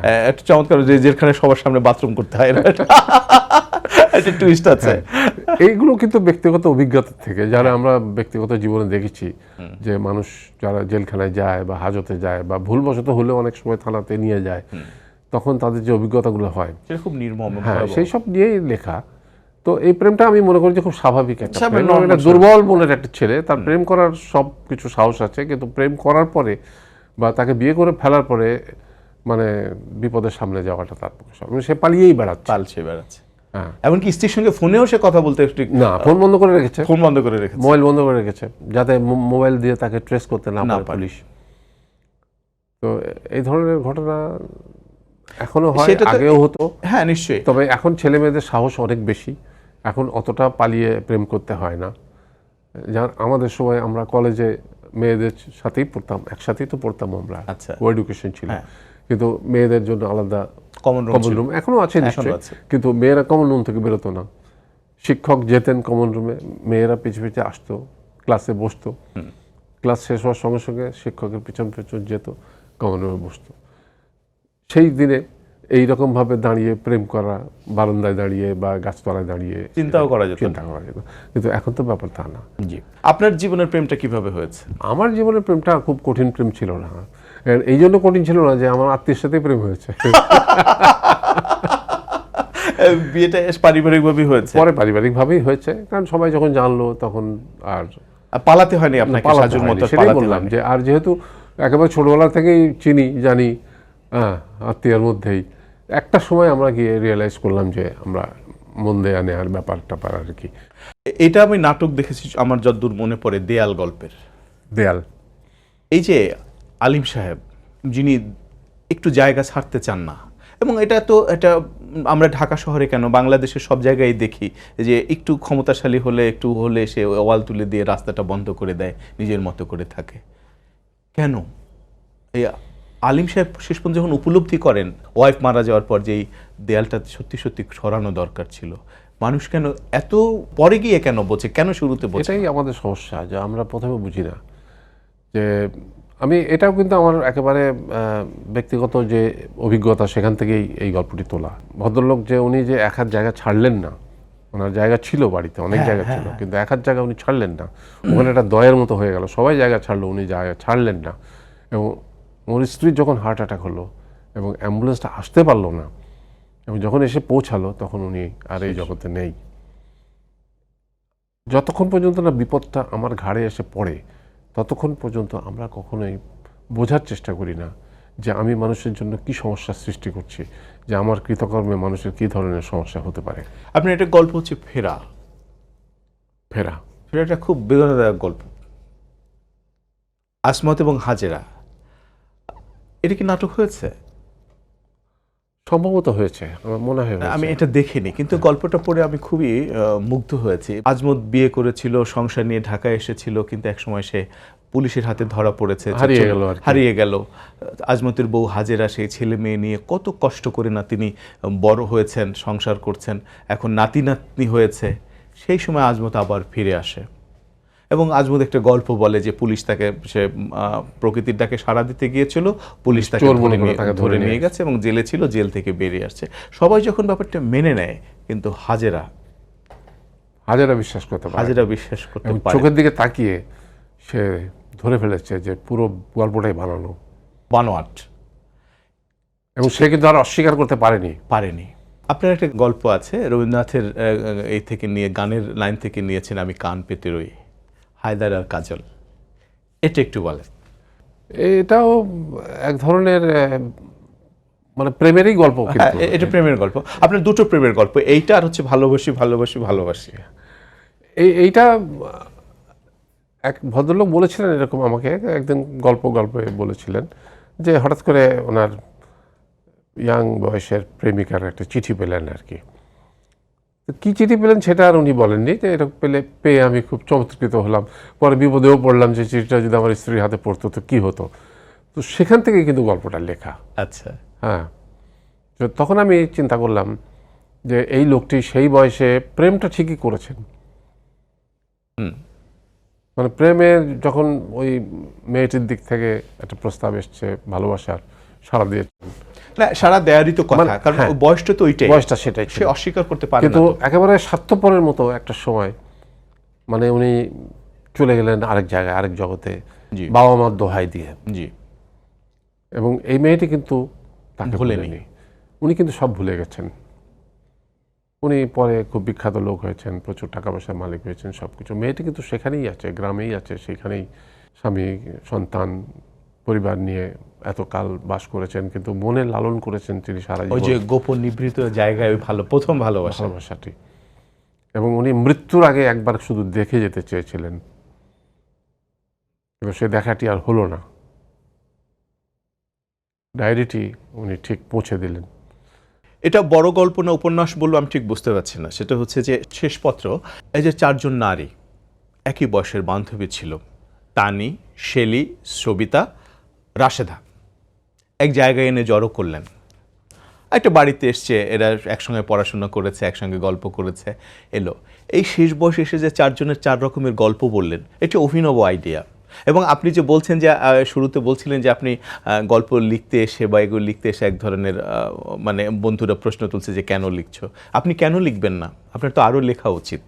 হ্যাঁ, একটা চমৎকার, যে যেখানে সবার সামনে বাথরুম করতে হয়, একটা টুইস্ট আছে। এইগুলো কিন্তু ব্যক্তিগত অভিজ্ঞতা থেকে, যারা আমরা ব্যক্তিগত জীবনে দেখেছি, যে মানুষ যারা জেলখানায় যায় বা হাজতে যায় বা ভুলবশত হলেও অনেক সময় থানাতে নিয়ে যায়, তখন তাদের যে অভিজ্ঞতাগুলো হয়, সেটা খুব নির্মম। হ্যাঁ, সেই সব নিয়েই লেখা। তো এই প্রেমটা আমি মনে করি যে খুব স্বাভাবিক একটা স্বাভাবিক, প্রেম। একটা দুর্বল মনের একটা ছেলে, তার প্রেম করার সব কিছু সাহস আছে, কিন্তু প্রেম করার পরে বা তাকে বিয়ে করে ফেলার পরে মানে বিপদের সামনে যাওয়াটা তার পক্ষে সম্ভব। সে পালিয়েই বেড়াচ্ছে। পালছে বেড়াচ্ছে। হ্যাঁ, এমনকি স্ত্রীর সঙ্গে ফোনেও সে কথা বলতে একটু না, ফোন বন্ধ করে রেখেছে, ফোন বন্ধ করে রেখেছে, মোবাইল বন্ধ করে রেখেছে, যাতে মোবাইল দিয়ে তাকে ট্রেস করতে না পারে পুলিশ। তো এই ধরনের ঘটনা এখনো হয়, সেটা তো- আগেও হতো। হ্যাঁ, নিশ্চয়ই। তবে এখন ছেলে মেয়েদের সাহস অনেক বেশি, এখন অতটা পালিয়ে প্রেম করতে হয় না। যার আমাদের সময় আমরা কলেজে মেয়েদের সাথেই পড়তাম, একসাথেই তো পড়তাম আমরা, আচ্ছা। কো এডুকেশন ছিল, হ্যাঁ। কিন্তু মেয়েদের জন্য আলাদা কমন কমন রুম এখনো আছে নিশ্চয়ই, কিন্তু মেয়েরা কমন রুম থেকে বেরোতো না। শিক্ষক যেতেন কমন রুমে, মেয়েরা পিছু পিছু আসতো, ক্লাসে বসতো, ক্লাস শেষ হওয়ার সঙ্গে সঙ্গে শিক্ষকের পিছন পিছন যেত, কমন রুমে বসতো। সেই দিনে এইরকমভাবে দাঁড়িয়ে প্রেম করা, বারান্দায় দাঁড়িয়ে বা গাছতলায় দাঁড়িয়ে চিন্তাও করা যেত, চিন্তা করা যেত, কিন্তু এখন তো ব্যাপার তা না। জি। আপনার জীবনের প্রেমটা কিভাবে হয়েছে? আমার জীবনের প্রেমটা খুব কঠিন প্রেম ছিল না, এই জন্য কঠিন ছিল না যে আমার আত্মীয়ের সাথে প্রেম হয়েছে, বিয়েটা পারিবারিকভাবেই হয়েছে, পরে পারিবারিকভাবেই হয়েছে, কারণ সবাই যখন জানলো তখন আর পালাতে হয়নি আপনাকে, পালাতে সাজুর হয়নি। মতো সেটাই পালাতে বললাম হয়নি। যে আর যেহেতু একেবারে ছোটবেলা থেকেই চিনি জানি, হ্যাঁ, আত্মীয়ের মধ্যেই একটা সময় আমরা গিয়ে রিয়েলাইজ করলাম যে আমরা মন্দে আনে আর ব্যাপারটা আর কি। এটা আমি নাটক দেখেছি আমার যতদূর মনে পড়ে, দেয়াল গল্পের। দেয়াল, এই যে আলিম সাহেব যিনি একটু জায়গা ছাড়তে চান না, এবং এটা আমরা ঢাকা শহরে কেন বাংলাদেশের সব জায়গায় দেখি যে একটু ক্ষমতাশালী হলে একটু হলে সে ওয়াল তুলে দিয়ে রাস্তাটা বন্ধ করে দেয়, নিজের মতো করে থাকে। কেন এই আলিম সাহেব শেষ পর্যন্ত যখন উপলব্ধি করেন ওয়াইফ মারা যাওয়ার পর যে এই দেয়ালটা সত্যি সত্যি সরানো দরকার ছিল, মানুষ কেন এত পরে গিয়ে কেন বোঝে, কেন শুরুতে বোঝে? এটাই আমাদের সমস্যা যে আমরা প্রথমে বুঝি না। যে আমি এটাও কিন্তু আমার একেবারে ব্যক্তিগত যে অভিজ্ঞতা, সেখান থেকেই এই গল্পটি তোলা। ভদ্রলোক যে উনি যে এক হাত জায়গা ছাড়লেন না, ওনার জায়গা ছিল বাড়িতে, অনেক জায়গা ছিল, কিন্তু এক হাত জায়গা উনি ছাড়লেন না, ওখানে একটা দয়ের মতো হয়ে গেল, সবাই জায়গা ছাড়লো, উনি জায়গা ছাড়লেন না। এবং ওর স্ত্রীর যখন হার্ট অ্যাটাক হলো এবং অ্যাম্বুলেন্সটা আসতে পারলো না, এবং যখন এসে পৌঁছালো তখন উনি আর এই জগতে নেই। যতক্ষণ পর্যন্ত না বিপদটা আমার ঘাড়ে এসে পড়ে, ততক্ষণ পর্যন্ত আমরা কখনোই বোঝার চেষ্টা করি না যে আমি মানুষের জন্য কি সমস্যার সৃষ্টি করছি, যে আমার কৃতকর্মে মানুষের কী ধরনের সমস্যা হতে পারে। আপনার একটা গল্প হচ্ছে ফেরা। ফেরা ফেরাটা খুব বেদনাদায়ক গল্প। আসমত এবং হাজেরা, এটা কি নাটক হয়েছে? সম্ভবত হয়েছে, আমার মনে হয় আমি এটা দেখিনি, কিন্তু গল্পটা পড়ে আমি খুবই মুগ্ধ হয়েছি। আজমত বিয়ে করেছিল, সংসার নিয়ে ঢাকায় এসেছিল, কিন্তু একসময় সে পুলিশের হাতে ধরা পড়েছে, হারিয়ে গেল। আজমতের বউ হাজেরা সেই ছেলে মেয়ে নিয়ে কত কষ্ট করে না তিনি বড় হয়েছেন, সংসার করছেন, এখন নাতি নাতনি হয়েছে। সেই সময় আজমত আবার ফিরে আসে এবং আজমত একটা গল্প বলে যে পুলিশ তাকে, সে প্রকৃতির ডাকে সাড়া দিতে গিয়েছিল, পুলিশ তাকে ধরে নিয়ে গেছে এবং জেলে ছিল, জেল থেকে বেরিয়ে আসছে। সবাই যখন ব্যাপারটা মেনে নেয়, কিন্তু হাজেরা বিশ্বাস করতে পারে, হাজেরা বিশ্বাস করতে পারে। চোখের দিকে তাকিয়ে সে ধরে ফেলেছে যে পুরো গল্পটাই বানোয়াট, এবং সে কিন্তু আর অস্বীকার করতে পারেনি। আপনার একটা গল্প আছে রবীন্দ্রনাথের এই থেকে নিয়ে, গানের লাইন থেকে নিয়েছেন, আমি কান পেতে রই, হায়দার আর কাজল। এটা একটু বলেন। এটাও এক ধরনের মানে প্রেমেরই গল্প। এটা প্রেমের গল্প। আপনার দুটো প্রেমের গল্প, এইটা আর হচ্ছে ভালোবাসি। এইটা এক ভদ্রলোক বলেছিলেন এরকম আমাকে একদিন, গল্পে বলেছিলেন যে হঠাৎ করে ওনার ইয়াং বয়সের প্রেমিকার একটা চিঠি পেলেন আর কি। কি চিঠি পেলেন সেটা আর উনি বলেননি, যে এটা পেয়ে আমি খুব চমৎকৃত হলাম, পরে বিপদেও পড়লাম যে চিঠিটা যদি আমার স্ত্রীর হাতে পড়তো তো কী হতো। তো সেখান থেকে কিন্তু গল্পটা লেখা। আচ্ছা, হ্যাঁ, তো তখন আমি চিন্তা করলাম যে এই লোকটি সেই বয়সে প্রেমটা ঠিকই করেছেন। মানে প্রেমের যখন ওই মেয়েটির দিক থেকে একটা প্রস্তাব এসছে ভালোবাসার, সাড়া দিয়েছেন। না, সাড়া দেয়ারই তো কথা, কারণ বয়সটা তো ওইটাই, বয়সটা সেটাই, সে অস্বীকার করতে পারে না। কিন্তু একেবারে স্বার্থপরের মতো একটা সময় মানে উনি চলে গেলেন আরেক জায়গায়, আরেক জগতে, বাবা মার দোহাই দিয়ে। জি। এবং এই মেয়েটি কিন্তু তাকে ভুলেনি, উনি কিন্তু সব ভুলে গেছেন। উনি পরে খুব বিখ্যাত লোক হয়েছেন, প্রচুর টাকা পয়সার মালিক হয়েছেন, সব কিছু। মেয়েটি কিন্তু সেখানেই আছে, গ্রামেই আছে, সেখানেই স্বামী সন্তান পরিবার নিয়ে এতকাল বাস করেছেন, কিন্তু মনে লালন করেছেন তিনি সারা জীবন, ওই যে গোপন নিভৃত জায়গায় ওই প্রথম ভালোবাসাটি। এবং উনি মৃত্যুর আগে একবার শুধু দেখে যেতে চেয়েছিলেন, কিন্তু সে দেখাটি আর হলো না। ডায়েরিটি উনি ঠিক পৌঁছে দিলেন। এটা বড় গল্প না উপন্যাস বলবো আমি ঠিক বুঝতে পারছি না। সেটা হচ্ছে যে শেষপত্র, এই যে চারজন নারী একই বয়সের বান্ধবী ছিল, তানি, শেলি, সবিতা, রাশেদা, এক জায়গায় এনে জড়ো করলেন। একটা বাড়িতে এসছে, এরা একসঙ্গে পড়াশোনা করেছে, একসঙ্গে গল্প করেছে, এলো। এই শেষ বয়সে এসে যে চারজনের চার রকমের গল্প বললেন, এটি অভিনব আইডিয়া। এবং আপনি যে বলছেন যে শুরুতে বলছিলেন যে আপনি গল্প লিখতে এসে বা এগুলো লিখতে এসে এক ধরনের মানে বন্ধুরা প্রশ্ন তুলছে যে কেন লিখছো, আপনি কেন লিখবেন না, আপনার তো আরও লেখা উচিত।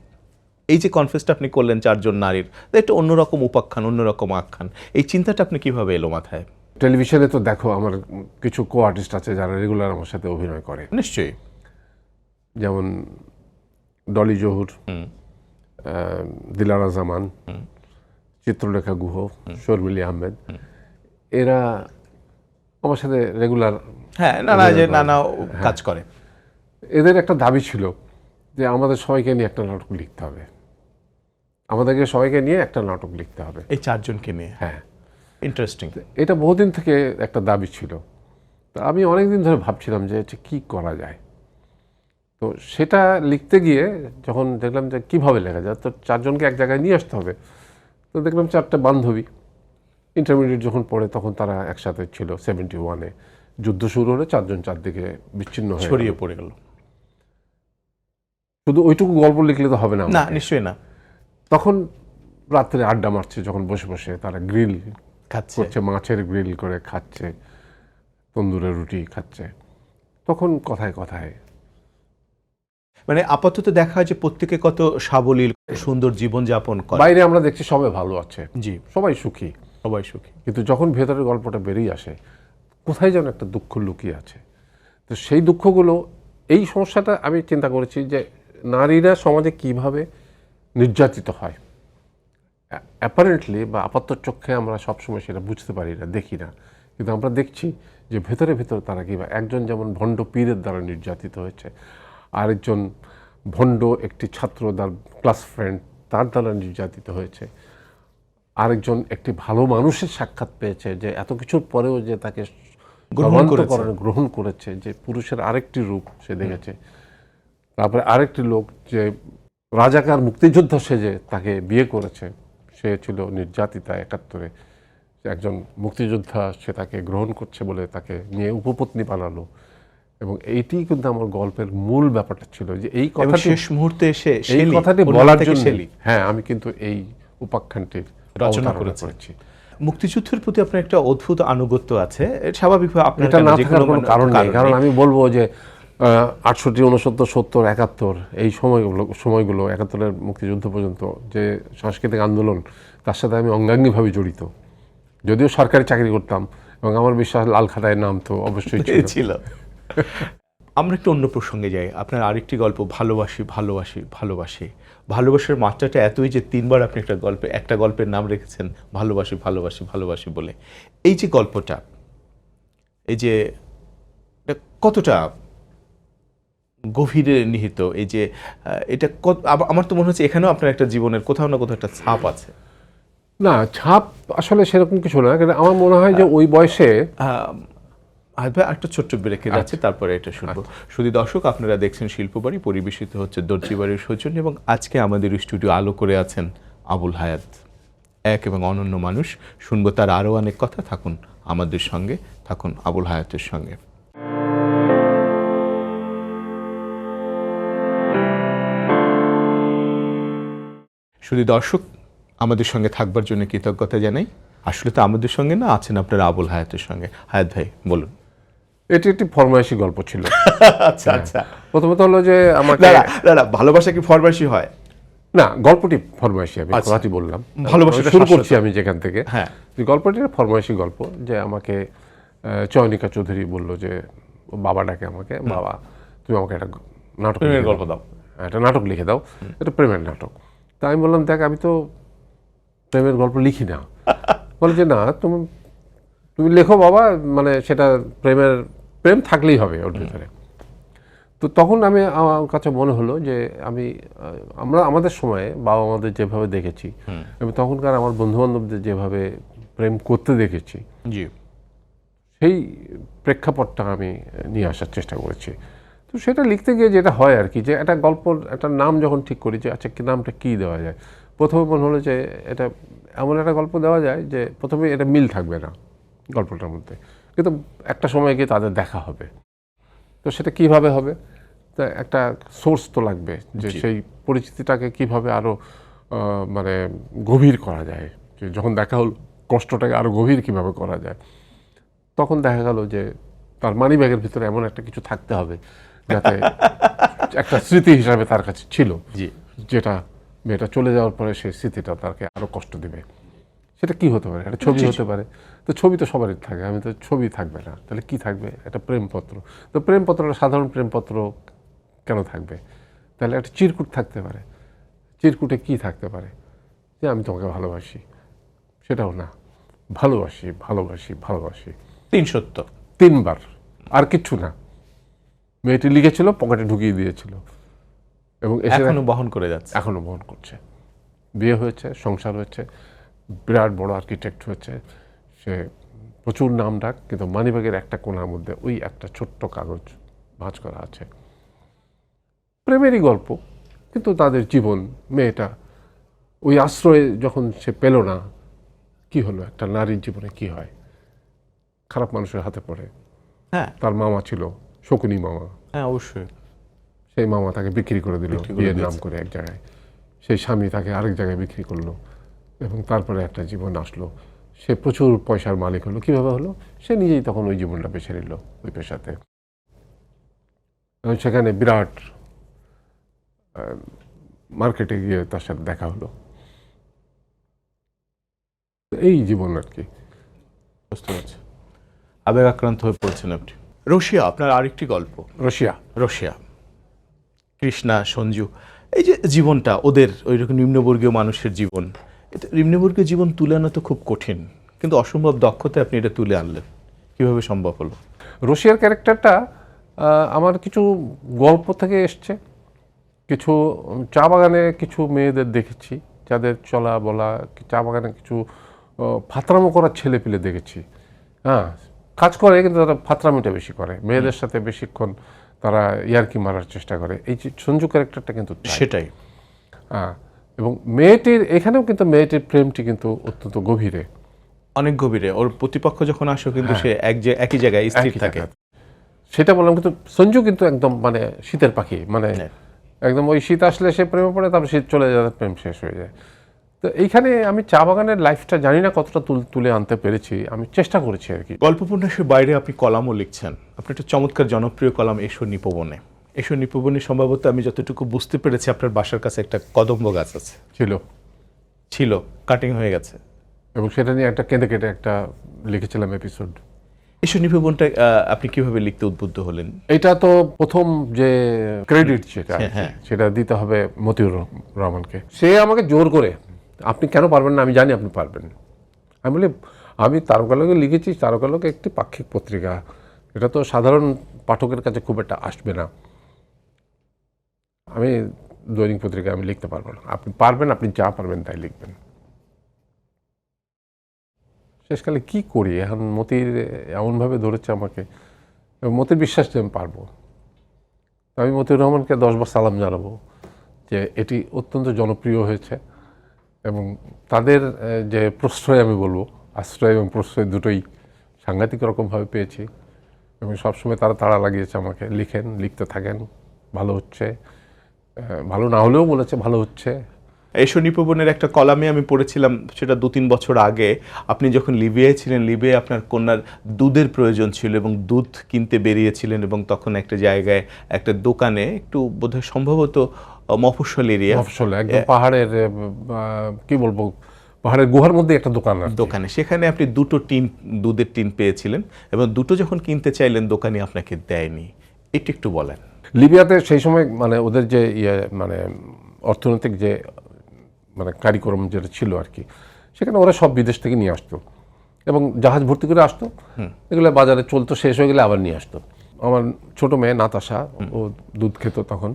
এই যে কনফেসটা আপনি করলেন চারজন নারীর, একটা অন্যরকম উপাখ্যান, অন্যরকম আখ্যান, এই চিন্তাটা আপনি কিভাবে এলো মাথায়? টেলিভিশনে তো দেখো আমার কিছু কো আর্টিস্ট আছে যারা রেগুলার আমার সাথে অভিনয় করে, নিশ্চয়ই। যেমন ডলি জহুর, দিলারা জামান, চিত্রলেখা গুহ, শর্মিলী আহমেদ, এরা আমার সাথে রেগুলার। হ্যাঁ, নানা কাজ করে। এদের একটা দাবি ছিল যে আমাদের সবাইকে নিয়ে একটা নাটক লিখতে হবে, আমাদেরকে সবাইকে নিয়ে একটা নাটক লিখতে হবে, এই 4 জনকে নিয়ে। হ্যাঁ, ইন্টারেস্টিং। এটা বহুদিন থেকে একটা দাবি ছিল। তো আমি অনেকদিন ধরে ভাবছিলাম যে এটা কী করা যায়। তো সেটা লিখতে গিয়ে যখন দেখলাম যে কীভাবে লেখা যায়, তো 4 জনকে এক জায়গায় নিয়ে আসতে হবে। তো দেখলাম 4টে বান্ধবী ইন্টারমিডিয়েট যখন পড়ে তখন তারা একসাথে ছিল 71-এ। যুদ্ধ শুরু হলে 4 জন 4 দিকে বিচ্ছিন্ন হয়ে ছড়িয়ে পড়ে গেল। শুধু ওইটুকু গল্প লিখলে তো হবে না। না, নিশ্চয়ই না। তখন রাত্রে আড্ডা মারছে, যখন বসে বসে তারা গ্রিল খাচ্ছে। করছে, মাছের গ্রিল করে খাচ্ছে, তন্দুরের রুটি খাচ্ছে, তখন কথায় কথায় মানে আপাতত দেখা হয় যে প্রত্যেকে কত সাবলীল, সুন্দর জীবনযাপন করে। বাইরে আমরা দেখছি সবাই ভালো আছে, জি, সবাই সুখী, সবাই সুখী। কিন্তু যখন ভেতরের গল্পটা বেরিয়ে আসে কোথায় যেন একটা দুঃখ লুকিয়ে আছে। তো সেই দুঃখগুলো, এই সমস্যাটা আমি চিন্তা করেছি যে নারীরা সমাজে কিভাবে নির্যাতিত হয়। অ্যাপারেন্টলি বা আপাতচক্ষে আমরা সবসময় সেটা বুঝতে পারি না, দেখি না, কিন্তু আমরা দেখছি যে ভেতরে ভেতরে তারা কীভাবে, একজন যেমন ভণ্ড পীরের দ্বারা নির্যাতিত হয়েছে, আরেকজন ভণ্ড একটি ছাত্র, তার ক্লাস ফ্রেন্ড, তার দ্বারা নির্যাতিত হয়েছে, আরেকজন একটি ভালো মানুষের সাক্ষাৎ পেয়েছে যে এত কিছুর পরেও যে তাকে গ্রহণ করেছে, যে পুরুষের আরেকটি রূপ সে দেখেছে। তারপরে আরেকটি লোক যে রাজাকার মুক্তিযোদ্ধা সেজে তাকে বিয়ে করেছে, সে ছিল নির্যাতিতা 71-এ, একজন মুক্তিযোদ্ধা সে তাকে গ্রহণ করছে বলে তাকে নিয়ে উপপত্নী বানালো। এবং এইটি কিন্তু আমার গল্পের মূল ব্যাপারটা ছিল যে এই কথা শেষ মুহূর্তে এসে এই কথাটি বলার জন্য হ্যাঁ আমি কিন্তু এই উপাখ্যানটির রচনা করেছি। মুক্তিযুদ্ধের প্রতি আপনার একটা অদ্ভুত আনুগত্য আছে, স্বাভাবিকভাবে আপনার এটা না থাকার কোনো কারণ নেই। কারণ আমি বলবো যে 68, 69, 70, 71 এই সময়গুলো 71-এর মুক্তিযুদ্ধ পর্যন্ত যে সাংস্কৃতিক আন্দোলন, তার সাথে আমি অঙ্গাঙ্গিভাবে জড়িত। যদিও সরকারি চাকরি করতাম এবং আমার বিশ্বাস লাল খাতায় নাম তো অবশ্যই ছিল। আমরা একটু অন্য প্রসঙ্গে যাই। আপনার আরেকটি গল্প ভালোবাসি ভালোবাসি ভালোবাসি, ভালোবাসার মাত্রাটা এতই যে 3বার আপনি একটা গল্পের নাম রেখেছেন ভালোবাসি ভালোবাসি ভালোবাসি বলে। এই যে গল্পটা, এই যে কতটা গভীরে নিহিত, এই যে এটা আমার তো মনে হচ্ছে এখানেও আপনার একটা জীবনের কোথাও না কোথাও একটা ছাপ আছে। না, ছাপ আসলে সেরকম কিছু না, কিন্তু আমার মনে হয় যে ওই বয়সে একটা ছোট্ট ব্রেকে যাচ্ছে, তারপরে এটা শুনবো। শুধু দর্শক, আপনারা দেখছেন শিল্পবাড়ি, পরিবেশিত হচ্ছে দর্জি বাড়ির সৌজন্যে, এবং আজকে আমাদের স্টুডিও আলো করে আছেন আবুল হায়াত, এক এবং অনন্য মানুষ। শুনবো তার আরও অনেক কথা। থাকুন আমাদের সঙ্গে, থাকুন আবুল হায়াতের সঙ্গে। শুধু দর্শক, আমাদের সঙ্গে থাকবার জন্য কৃতজ্ঞতা জানাই। আসলে তো আমাদের সঙ্গে না, আছেন আপনারা আবুল হায়াতের সঙ্গে। হায়াত ভাই বলুন। এটি একটি ফরমাইশি গল্প ছিল। আচ্ছা আচ্ছা, প্রথমত হলো যে আমাকে ভালোবাসা কি ফরমাইশি হয়? না, গল্পটি ফরমাইশি, আমি কথাটি বললাম। ভালোবাসা শুরু করছি আমি যেখান থেকে। হ্যাঁ, গল্পটি ফরমাইশি গল্প। যে আমাকে চয়নিকা চৌধুরী বলল যে, বাবা ডাকে আমাকে, বাবা তুমি আমাকে একটা নাটক গল্প দাও, একটা নাটক লিখে দাও, এটা প্রেমের নাটক। তা আমি বললাম, দেখ আমি তো প্রেমের গল্প লিখি না। বলে যে না, তুমি লেখো বাবা, মানে সেটা প্রেম থাকলেই হবে ওর ভিতরে। তো তখন আমার কাছে মনে হলো যে আমাদের সময়ে বাবা আমাদের যেভাবে দেখেছি, আমি তখনকার আমার বন্ধুবান্ধবদের যেভাবে প্রেম করতে দেখেছি, জি, সেই প্রেক্ষাপটটা আমি নিয়ে আসার চেষ্টা করেছি। তো সেটা লিখতে গিয়ে যেটা হয় আর কি, যে একটা গল্পর একটা নাম যখন ঠিক করি যে আচ্ছা নামটা কী দেওয়া যায়, প্রথমে মনে হলো যে এটা এমন একটা গল্প দেওয়া যায় যে প্রথমে এটা মিল থাকবে না গল্পটার মধ্যে, কিন্তু একটা সময় গিয়ে তাদের দেখা হবে। তো সেটা কিভাবে হবে, তা একটা সোর্স তো লাগবে, যে সেই পরিচিতিটাকে কিভাবে আরও মানে গভীর করা যায়, যে যখন দেখা হল কষ্টটাকে আরও গভীর কিভাবে করা যায়। তখন দেখা গেল যে তার মানি ব্যাগের ভিতরে এমন একটা কিছু থাকতে হবে যাতে একটা স্মৃতি হিসাবে তার কাছে ছিল, যেটা মেয়েটা চলে যাওয়ার পরে সেই স্মৃতিটা তাকে আরও কষ্ট দেবে। সেটা কি হতে পারে? একটা ছবি হতে পারে। তো ছবি তো সবারই থাকে, আমি তো ছবি থাকবে না, তাহলে কি থাকবে? একটা প্রেমপত্র। তো প্রেমপত্রটা সাধারণ প্রেমপত্র কেন থাকবে? তাহলে একটা চিরকুট থাকতে পারে। চিরকুটে কি থাকতে পারে? যে আমি তোমাকে ভালোবাসি, সেটাও না, ভালোবাসি ভালোবাসি ভালোবাসি 3 3 বার, আর কিচ্ছু না। মেয়েটি লিখেছিল, পকেটে ঢুকিয়ে দিয়েছিল, এবং এখনো বহন করে যাচ্ছে। এখনো বহন করছে। বিয়ে হয়েছে, সংসার হয়েছে, বিরাট বড় আর্কিটেক্ট হয়েছে, সে প্রচুর নাম ডাক, কিন্তু মানিব্যাগের একটা কোণার মধ্যে ওই একটা ছোট্ট কাগজ ভাঁজ করা আছে। প্রেমেরই গল্প, কিন্তু তাদের জীবন, মেয়েটা ওই আশ্রয়ে যখন সে পেল না, কি হলো? একটা নারীর জীবনে কি হয়? খারাপ মানুষের হাতে পড়ে। হ্যাঁ তার মামা ছিল শকুনি মামা, হ্যাঁ অবশ্যই। সেই মামা তাকে বিক্রি করে দিল বিক্রি করে বিয়ের নাম দিয়েছে। করে এক জায়গায়। সেই স্বামী তাকে আরেক জায়গায় বিক্রি করলো, এবং তারপরে একটা জীবন আসলো। সে প্রচুর পয়সার মালিক হলো। কিভাবে হলো? সে নিজেই তখন ওই জীবনটা বেছে নিল, ওই পেশাতে। এবং সেখানে বিরাট মার্কেটে গিয়ে তার সাথে দেখা হলো। এই জীবন আর কি। বুঝতে পারছি, আবেগ আক্রান্ত হয়ে পড়ছেন আপনি। রশিয়া, আপনার আরেকটি গল্প। রশিয়া, কৃষ্ণা, সঞ্জু, এই যে জীবনটা ওদের, ওই রকম নিম্নবর্গীয় মানুষের জীবন, এটা নিম্নবর্গীয় জীবন তুলে আনা তো খুব কঠিন, কিন্তু অসম্ভব দক্ষতায় আপনি এটা তুলে আনলেন। কিভাবে সম্ভব হলো? রশিয়ার ক্যারেক্টারটা আমার কিছু গল্প থেকে এসছে। কিছু চা বাগানে কিছু মেয়েদের দেখেছি, যাদের চলা বলা, চা বাগানে কিছু ফাতরামো করার ছেলে পেলে দেখেছি। হ্যাঁ, কাজ করে, কিন্তু তারা ফাতরামিটা বেশি করে, মেয়েদের সাথে বেশিক্ষণ তারা ইয়ার্কি মারার চেষ্টা করে। এই যে সঞ্জু ক্যারেক্টারটা কিন্তু তাই। সেটাই। হ্যাঁ, এবং মেয়েটির এখানেও কিন্তু মেয়েটির প্রেমটি কিন্তু অত্যন্ত গভীরে, অনেক গভীরে। ওর প্রতিপক্ষ যখন আসো কিন্তু সে একই জায়গায় স্থির একই থাকে। জায়গায়। সেটা বললাম, কিন্তু সঞ্জু কিন্তু একদম মানে শীতের পাখি, মানে একদম ওই শীত আসলে সে প্রেমে পড়ে, তারপর শীত চলে যায়, প্রেম শেষ হয়ে যায়। তো এইখানে আমি চা বাগানের লাইফটা জানি না কতটা তুলে আনতে পেরেছি, আমি চেষ্টা করেছি আর কি। গল্প উপন্যাসের বাইরে আপনি কলামও লিখছেন। আপনি একটা চমৎকার জনপ্রিয় কলাম এসো নিপবনে। এসো নিপবনে সম্ভবত আমি যতটুকু বুঝতে পেরেছি আপনার বাসার কাছে একটা কদম্ব গাছ আছে, ছিল, কাটিং হয়ে গেছে, এবং সেটা নিয়ে একটা কেঁদে কেটে একটা লিখেছিলাম এপিসোড। এসো নিপবনটা আপনি কিভাবে লিখতে উদ্বুদ্ধ হলেন? এটা তো প্রথম যে ক্রেডিট যেটা, হ্যাঁ। সেটা দিতে হবে মতিউর রহমানকে। সে আমাকে জোর করে, আপনি কেন পারবেন না, আমি জানি আপনি পারবেন। আমি বলি, আমি তারকালোকে লিখেছি, তারকালোকে একটি পাক্ষিক পত্রিকা, এটা তো সাধারণ পাঠকের কাছে খুব একটা আসবে না, আমি দৈনিক পত্রিকায় আমি লিখতে পারবো না। আপনি পারবেন, আপনি যা পারবেন তাই লিখবেন। শেষকালে কি করি এখন, মতির এমনভাবে ধরেছে আমাকে, মতির বিশ্বাস যে আমি পারবো। আমি মতিউর রহমানকে 10 বার সালাম জানাবো যে এটি অত্যন্ত জনপ্রিয় হয়েছে, এবং তাদের যে প্রশ্রয়, আমি বলবো আশ্রয় এবং প্রশ্রয় দুটোই সাংঘাতিক রকমভাবে পেয়েছি, এবং সবসময় তারা তাড়া লাগিয়েছে আমাকে, লিখেন, লিখতে থাকেন, ভালো হচ্ছে, ভালো না হলেও বলেছে ভালো হচ্ছে। এসো নিপবনের একটা কলামে আমি পড়েছিলাম, সেটা 2-3 বছর আগে, আপনি যখন লিবিয়ায় ছিলেন, লিবিয়ায় আপনার কন্যার দুধের প্রয়োজন ছিল এবং দুধ কিনতে বেরিয়েছিলেন, এবং তখন একটা জায়গায় একটা দোকানে, একটু বোধহয় সম্ভবত মফস্বল এরিয়া, একদম পাহাড়ের কি বলবো, পাহাড়ের গুহার মধ্যে একটা দোকানে, সেখানে আপনি দুধের টিন পেয়েছিলেন, এবং দুটো যখন কিনতে চাইলেন দোকানি আপনাকে দেয়নি। এটা একটু বলেন। লিবিয়াতে সেই সময় মানে ওদের যে মানে অর্থনৈতিক যে মানে কারিকরম যেটা ছিল আর কি, সেখানে ওরা সব বিদেশ থেকে নিয়ে আসতো, এবং জাহাজ ভর্তি করে আসতো, এগুলো বাজারে চলতো, শেষ হয়ে গেলে আবার নিয়ে আসতো। আমার ছোট মেয়ে নাতাশা, ও দুধ খেত তখন,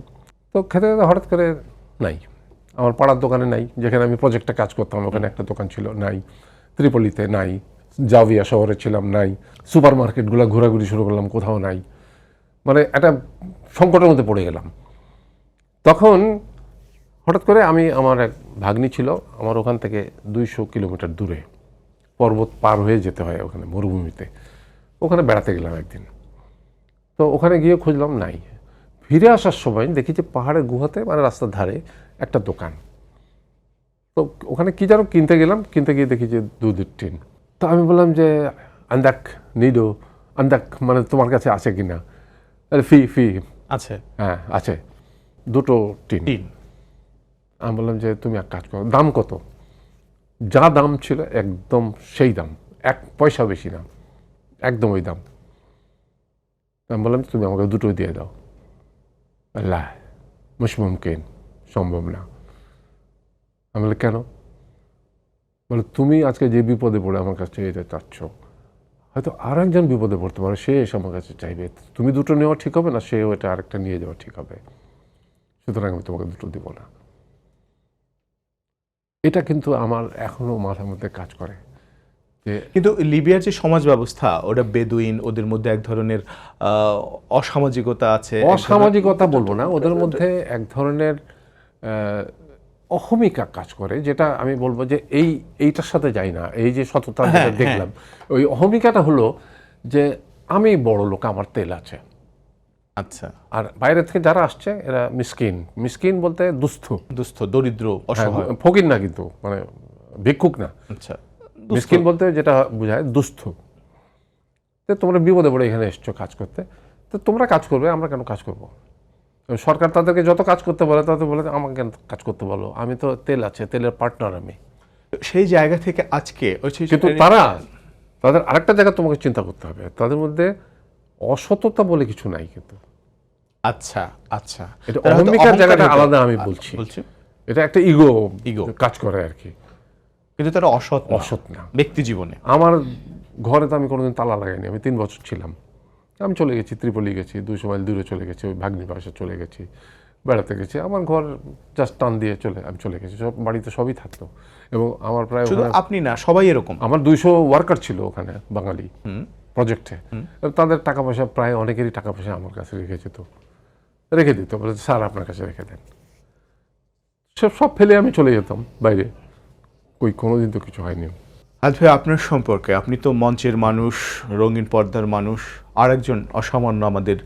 তো খেতে খেতে হঠাৎ করে নাই, আমার পাড়ার দোকানে নাই, যেখানে আমি প্রজেক্টে কাজ করতাম ওখানে একটা দোকান ছিল, নাই, ত্রিপলিতে নাই, জাভিয়া শহরে ছিলাম, নাই, সুপার মার্কেটগুলো ঘোরাঘুরি শুরু করলাম, কোথাও নাই, মানে একটা সংকটের মধ্যে পড়ে গেলাম। তখন হঠাৎ করে আমার এক ভাগ্নি ছিল, আমার ওখান থেকে 200 কিলোমিটার দূরে, পর্বত পার হয়ে যেতে হয় ওখানে মরুভূমিতে, ওখানে বেড়াতে গেলাম একদিন। তো ওখানে গিয়ে খুঁজলাম, নাই। ফিরে আসার সময় দেখি যে পাহাড়ের গুহাতে, মানে রাস্তার ধারে একটা দোকান। তো ওখানে কি যেন কিনতে গেলাম, কিনতে গিয়ে দেখি যে দুধের টিন। তো আমি বললাম যে আন্দাক নিডো, আন্দাক মানে তোমার কাছে আছে কিনা? ফি আছে, হ্যাঁ আছে, 2টো টিন। আমি বললাম যে তুমি এক কাজ করো, দাম কত? যা দাম ছিল একদম সেই দাম, 1 পয়সা বেশি না, একদম ওই দাম। আমি বললাম তুমি আমাকে দুটোই দিয়ে দাও। আল্লাহ মুশ মুমকিন, সম্ভব না। আমি বলি কেন? বলে তুমি আজকে যে বিপদে পড়ে আমার কাছে এটা চাচ্ছ, হয়তো আর একজন বিপদে পড়তে পারে, সে এসে আমার কাছে চাইবে, তুমি দুটো নেওয়া ঠিক হবে না, সেও এটা আরেকটা নিয়ে যাওয়া ঠিক হবে, সুতরাং আমি তোমাকে দুটো দিব না। এটা কিন্তু আমার এখনো মাথার মধ্যে কাজ করে যে কিন্তু লিবিয়ার যে সমাজ ব্যবস্থা, ওটা বেদুইন, ওদের মধ্যে এক ধরনের অসামাজিকতা আছে। অসামাজিকতা বলবো না, ওদের মধ্যে এক ধরনের অহমিকা কাজ করে, যেটা আমি বলবো যে এইটার সাথে যাই না। এই যে সততা যেটা দেখলাম, ওই অহমিকাটা হলো যে আমি বড় লোক, আমার তেল আছে। আচ্ছা। আর বাইরে থেকে যারা আসছে এরা মিসকিন, মিসকিন বলতে দুস্থ, দরিদ্র, অসহায়। ফকির না, কিন্তু মানে ভিক্ষুক না। আচ্ছা। মিসকিন বলতে যেটা বোঝায় দুস্থ। তো তোমরা বিপদে পড়ে এখানে এসছো কাজ করতে, তো তোমরা কাজ করবে, আমরা কেন কাজ করবো? সরকার তাদেরকে যত কাজ করতে বলে তাদের বলে আমাকে কেন কাজ করতে বলো, আমি তো তেল আছে, তেলের পার্টনার আমি। সেই জায়গা থেকে আজকে কিন্তু তাদের আরেকটা জায়গা তোমাকে চিন্তা করতে হবে, তাদের মধ্যে অসততা বলে কিছু নাই কিন্তু। আচ্ছা আচ্ছা, এটা অহমিকার জায়গাটা আলাদা, আমি বলছি। এটা একটা ইগো কাজ করে আর কি। কিন্তু তারা অসৎ না ব্যক্তি জীবনে। আমার ঘরে তো আমি কোনোদিন তালা লাগাইনি, আমি 3 বছর ছিলাম। আমি চলে গেছি, ত্রিপলি গেছি, 200 মাইল দূরে চলে গেছি, ওই ভাগ্নি বাসা চলে গেছি, বেড়াতে গেছি। আমার ঘর জাস্ট টান দিয়ে আমি চলে গেছি, সব বাড়িতে সবই থাকতো। এবং আমার প্রায় আপনি না, সবাই এরকম। আমার 200 ওয়ার্কার ছিল ওখানে, বাঙালি প্রজেক্টে। তাদের টাকা পয়সা প্রায় অনেকেরই টাকা পয়সা আমার কাছে রেখে দিত, বলে স্যার আপনার কাছে রেখে দেন। সব ফেলে আমি চলে যেতাম বাইরে, কোনোদিন তো কিছু হয়নি। ভাই, আপনার সম্পর্কে, আপনি তো মঞ্চের মানুষ, রঙিন পর্দার মানুষ, আর একজন অসামান্য আমাদের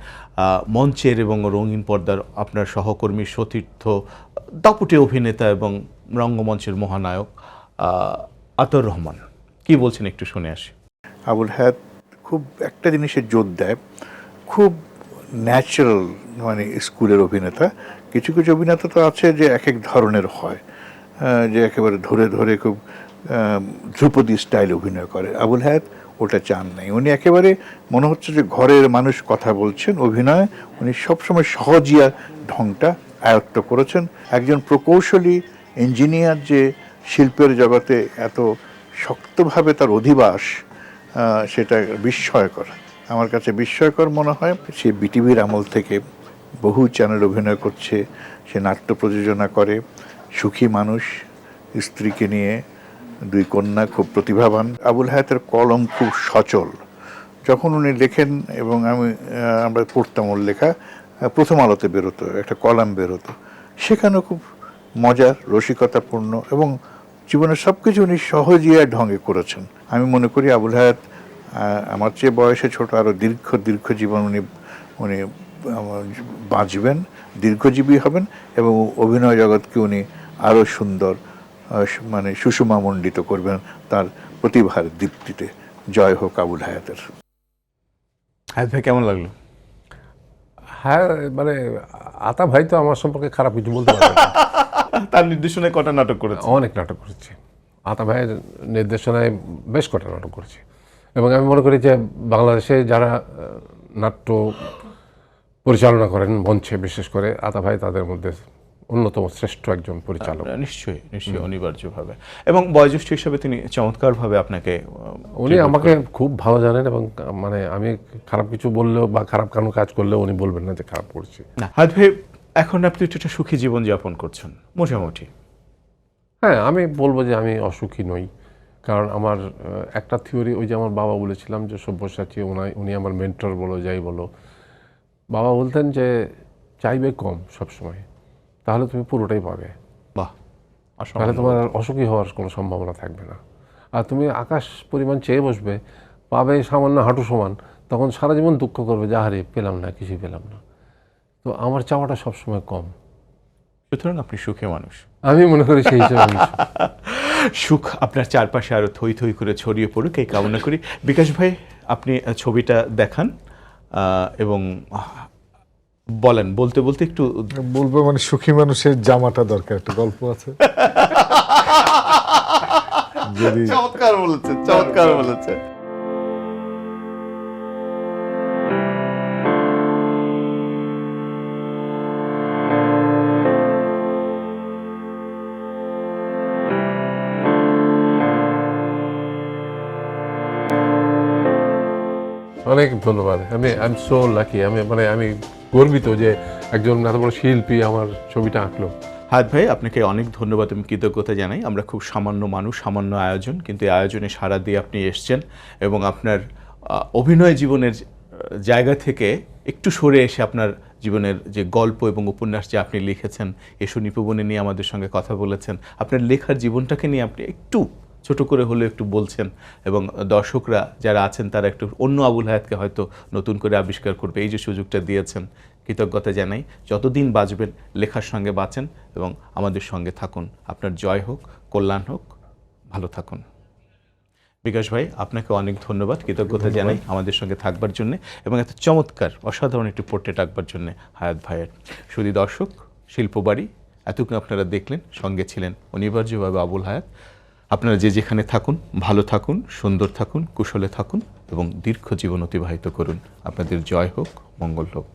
মঞ্চের এবং রঙিন পর্দার আপনার সহকর্মী, সতীর্থ, দাপুটে অভিনেতা এবং রঙ্গমঞ্চের মহানায়ক আতর রহমান, কি বলছেন একটু শুনে আসি। আবুল হায়াত খুব একটা জিনিসের জোর দেয়, খুব ন্যাচারাল, মানে স্কুলের অভিনেতা। কিছু কিছু অভিনেতা তো আছে যে এক এক ধরনের হয়, যে একেবারে ধরে ধরে খুব ধ্রুপদী স্টাইল অভিনয় করে। আবুল হায়াত ওটা চান নাই, উনি একেবারে মনে হচ্ছে যে ঘরের মানুষ কথা বলছেন। অভিনয় উনি সবসময় সহজিয়া ঢংটা আয়ত্ত করেছেন। একজন প্রকৌশলী ইঞ্জিনিয়ার যে শিল্পের জগতে এত শক্তভাবে তার অধিবাস, সেটা বিস্ময়কর। আমার কাছে বিস্ময়কর মনে হয়। সে বিটিভির আমল থেকে বহু চ্যানেল অভিনয় করছে, সে নাট্য প্রযোজনা করে, সুখী মানুষ, স্ত্রীকে নিয়ে 2 কন্যা, খুব প্রতিভাবান। আবুল হায়াতের কলম খুব সচল। যখন উনি লেখেন, এবং আমরা পড়তাম ওর লেখা, প্রথম আলোতে বেরোতো, একটা কলাম বেরোতো, সেখানেও খুব মজার, রসিকতাপূর্ণ, এবং জীবনের সব কিছু উনি সহজিয়া ঢঙে করেছেন। আমি মনে করি আবুল হায়াত আমার চেয়ে বয়সে ছোট, আরও দীর্ঘ জীবন উনি বাঁচবেন, দীর্ঘজীবী হবেন, এবং অভিনয় জগৎকে উনি আরও সুন্দর, মানে সুষমামণ্ডিত করবেন তার প্রতিভার দীপ্তিতে। জয় হোক আবুল হায়াতের। হায়াত ভাই, কেমন লাগলো? হ্যাঁ, মানে আতা ভাই তো আমার সম্পর্কে খারাপ কিছু বলতে পারে না। তার নির্দেশনায় কটা নাটক করেছে? অনেক নাটক করেছি, আতা ভাইয়ের নির্দেশনায় বেশ কটা নাটক করেছি। এবং আমি মনে করি যে বাংলাদেশে যারা নাট্য পরিচালনা করেন মঞ্চে, বিশেষ করে আতা ভাই তাদের মধ্যে অন্যতম শ্রেষ্ঠ একজন পরিচালক। নিশ্চয়ই, অনিবার্যভাবে। এবং বয়োজ্যেষ্ঠ হিসেবে তিনি চমৎকারভাবে আপনাকে, উনি আমাকে খুব ভালো জানেন, এবং মানে আমি খারাপ কিছু বললেও বা খারাপ কোনো কাজ করলেও উনি বলবেন না যে খারাপ করছি। হায়াত ভাই, এখন আপনি একটা সুখী জীবন যাপন করছেন মোটামুটি? হ্যাঁ, আমি বলবো যে আমি অসুখী নই, কারণ আমার একটা থিওরি, ওই যে আমার বাবা বলেছিলাম যে সব্যসাচী, উনি আমার মেন্টর বলো, যাই বলো, বাবা বলতেন যে চাইবে কম সবসময়, তাহলে তুমি পুরোটাই পাবে। বাহ, তাহলে তোমার অসুখী হওয়ার কোনো সম্ভাবনা থাকবে না। আর তুমি আকাশ পরিমাণ চেয়ে বসবে, পাবে সামান্য হাঁটু সমান, তখন সারা জীবন দুঃখ করবে যে আরে পেলাম না, কিছুই পেলাম না। তো আমার চাওয়াটা সবসময় কম, সুতরাং আপনি সুখী মানুষ। আমি মনে করি সেই হিসেবে সুখ আপনার চারপাশে আরো থই থই করে ছড়িয়ে পড়ুক, এই কামনা করি। বিকাশ ভাই, আপনি ছবিটা দেখান এবং বলতে একটু বলবো, মানে সুখী মানুষের জামাটা দরকার, একটা গল্প আছে। যদি চমৎকার বলেছেন, চমৎকার বলেছেন। অনেক ধন্যবাদ। আমি আই এম সো লাকি, আমি গর্বিত যে একজন এত বড় শিল্পী আমার ছবিটা আঁকলো। হায়াত ভাই, আপনাকে অনেক ধন্যবাদ এবং কৃতজ্ঞতা জানাই। আমরা খুব সামান্য মানুষ, সামান্য আয়োজন, কিন্তু এই আয়োজনে সাড়া দিয়ে আপনি এসছেন এবং আপনার অভিনয় জীবনের জায়গা থেকে একটু সরে এসে আপনার জীবনের যে গল্প এবং উপন্যাস যে আপনি লিখেছেন, এসো নিপুবনে নিয়ে আমাদের সঙ্গে কথা বলেছেন, আপনার লেখার জীবনটাকে নিয়ে আপনি একটু ছোট করে হলেও একটু বলছেন এবং দর্শকরা যারা আছেন তারা একটু অন্য আবুল হায়াতকে হয়তো নতুন করে আবিষ্কার করবে, এই যে সুযোগটা দিয়েছেন, কৃতজ্ঞতা জানাই। যতদিন বাঁচবেন লেখার সঙ্গে বাঁচেন এবং আমাদের সঙ্গে থাকুন। আপনার জয় হোক, কল্যাণ হোক, ভালো থাকুন। বিকাশ ভাই, আপনাকে অনেক ধন্যবাদ, কৃতজ্ঞতা জানাই আমাদের সঙ্গে থাকবার জন্য এবং এত চমৎকার অসাধারণ একটি পোর্ট্রেট আঁকবার জন্য হায়াত ভাইয়ের। শুধু দর্শক, শিল্পবাড়ি এতক্ষণ আপনারা দেখলেন, সঙ্গে ছিলেন অনিবার্যভাবে আবুল হায়াত। আপনারা যে যেখানে থাকুন, ভালো থাকুন, সুন্দর থাকুন, কুশলে থাকুন এবং দীর্ঘ জীবন অতিবাহিত করুন। আপনাদের জয় হোক, মঙ্গল হোক।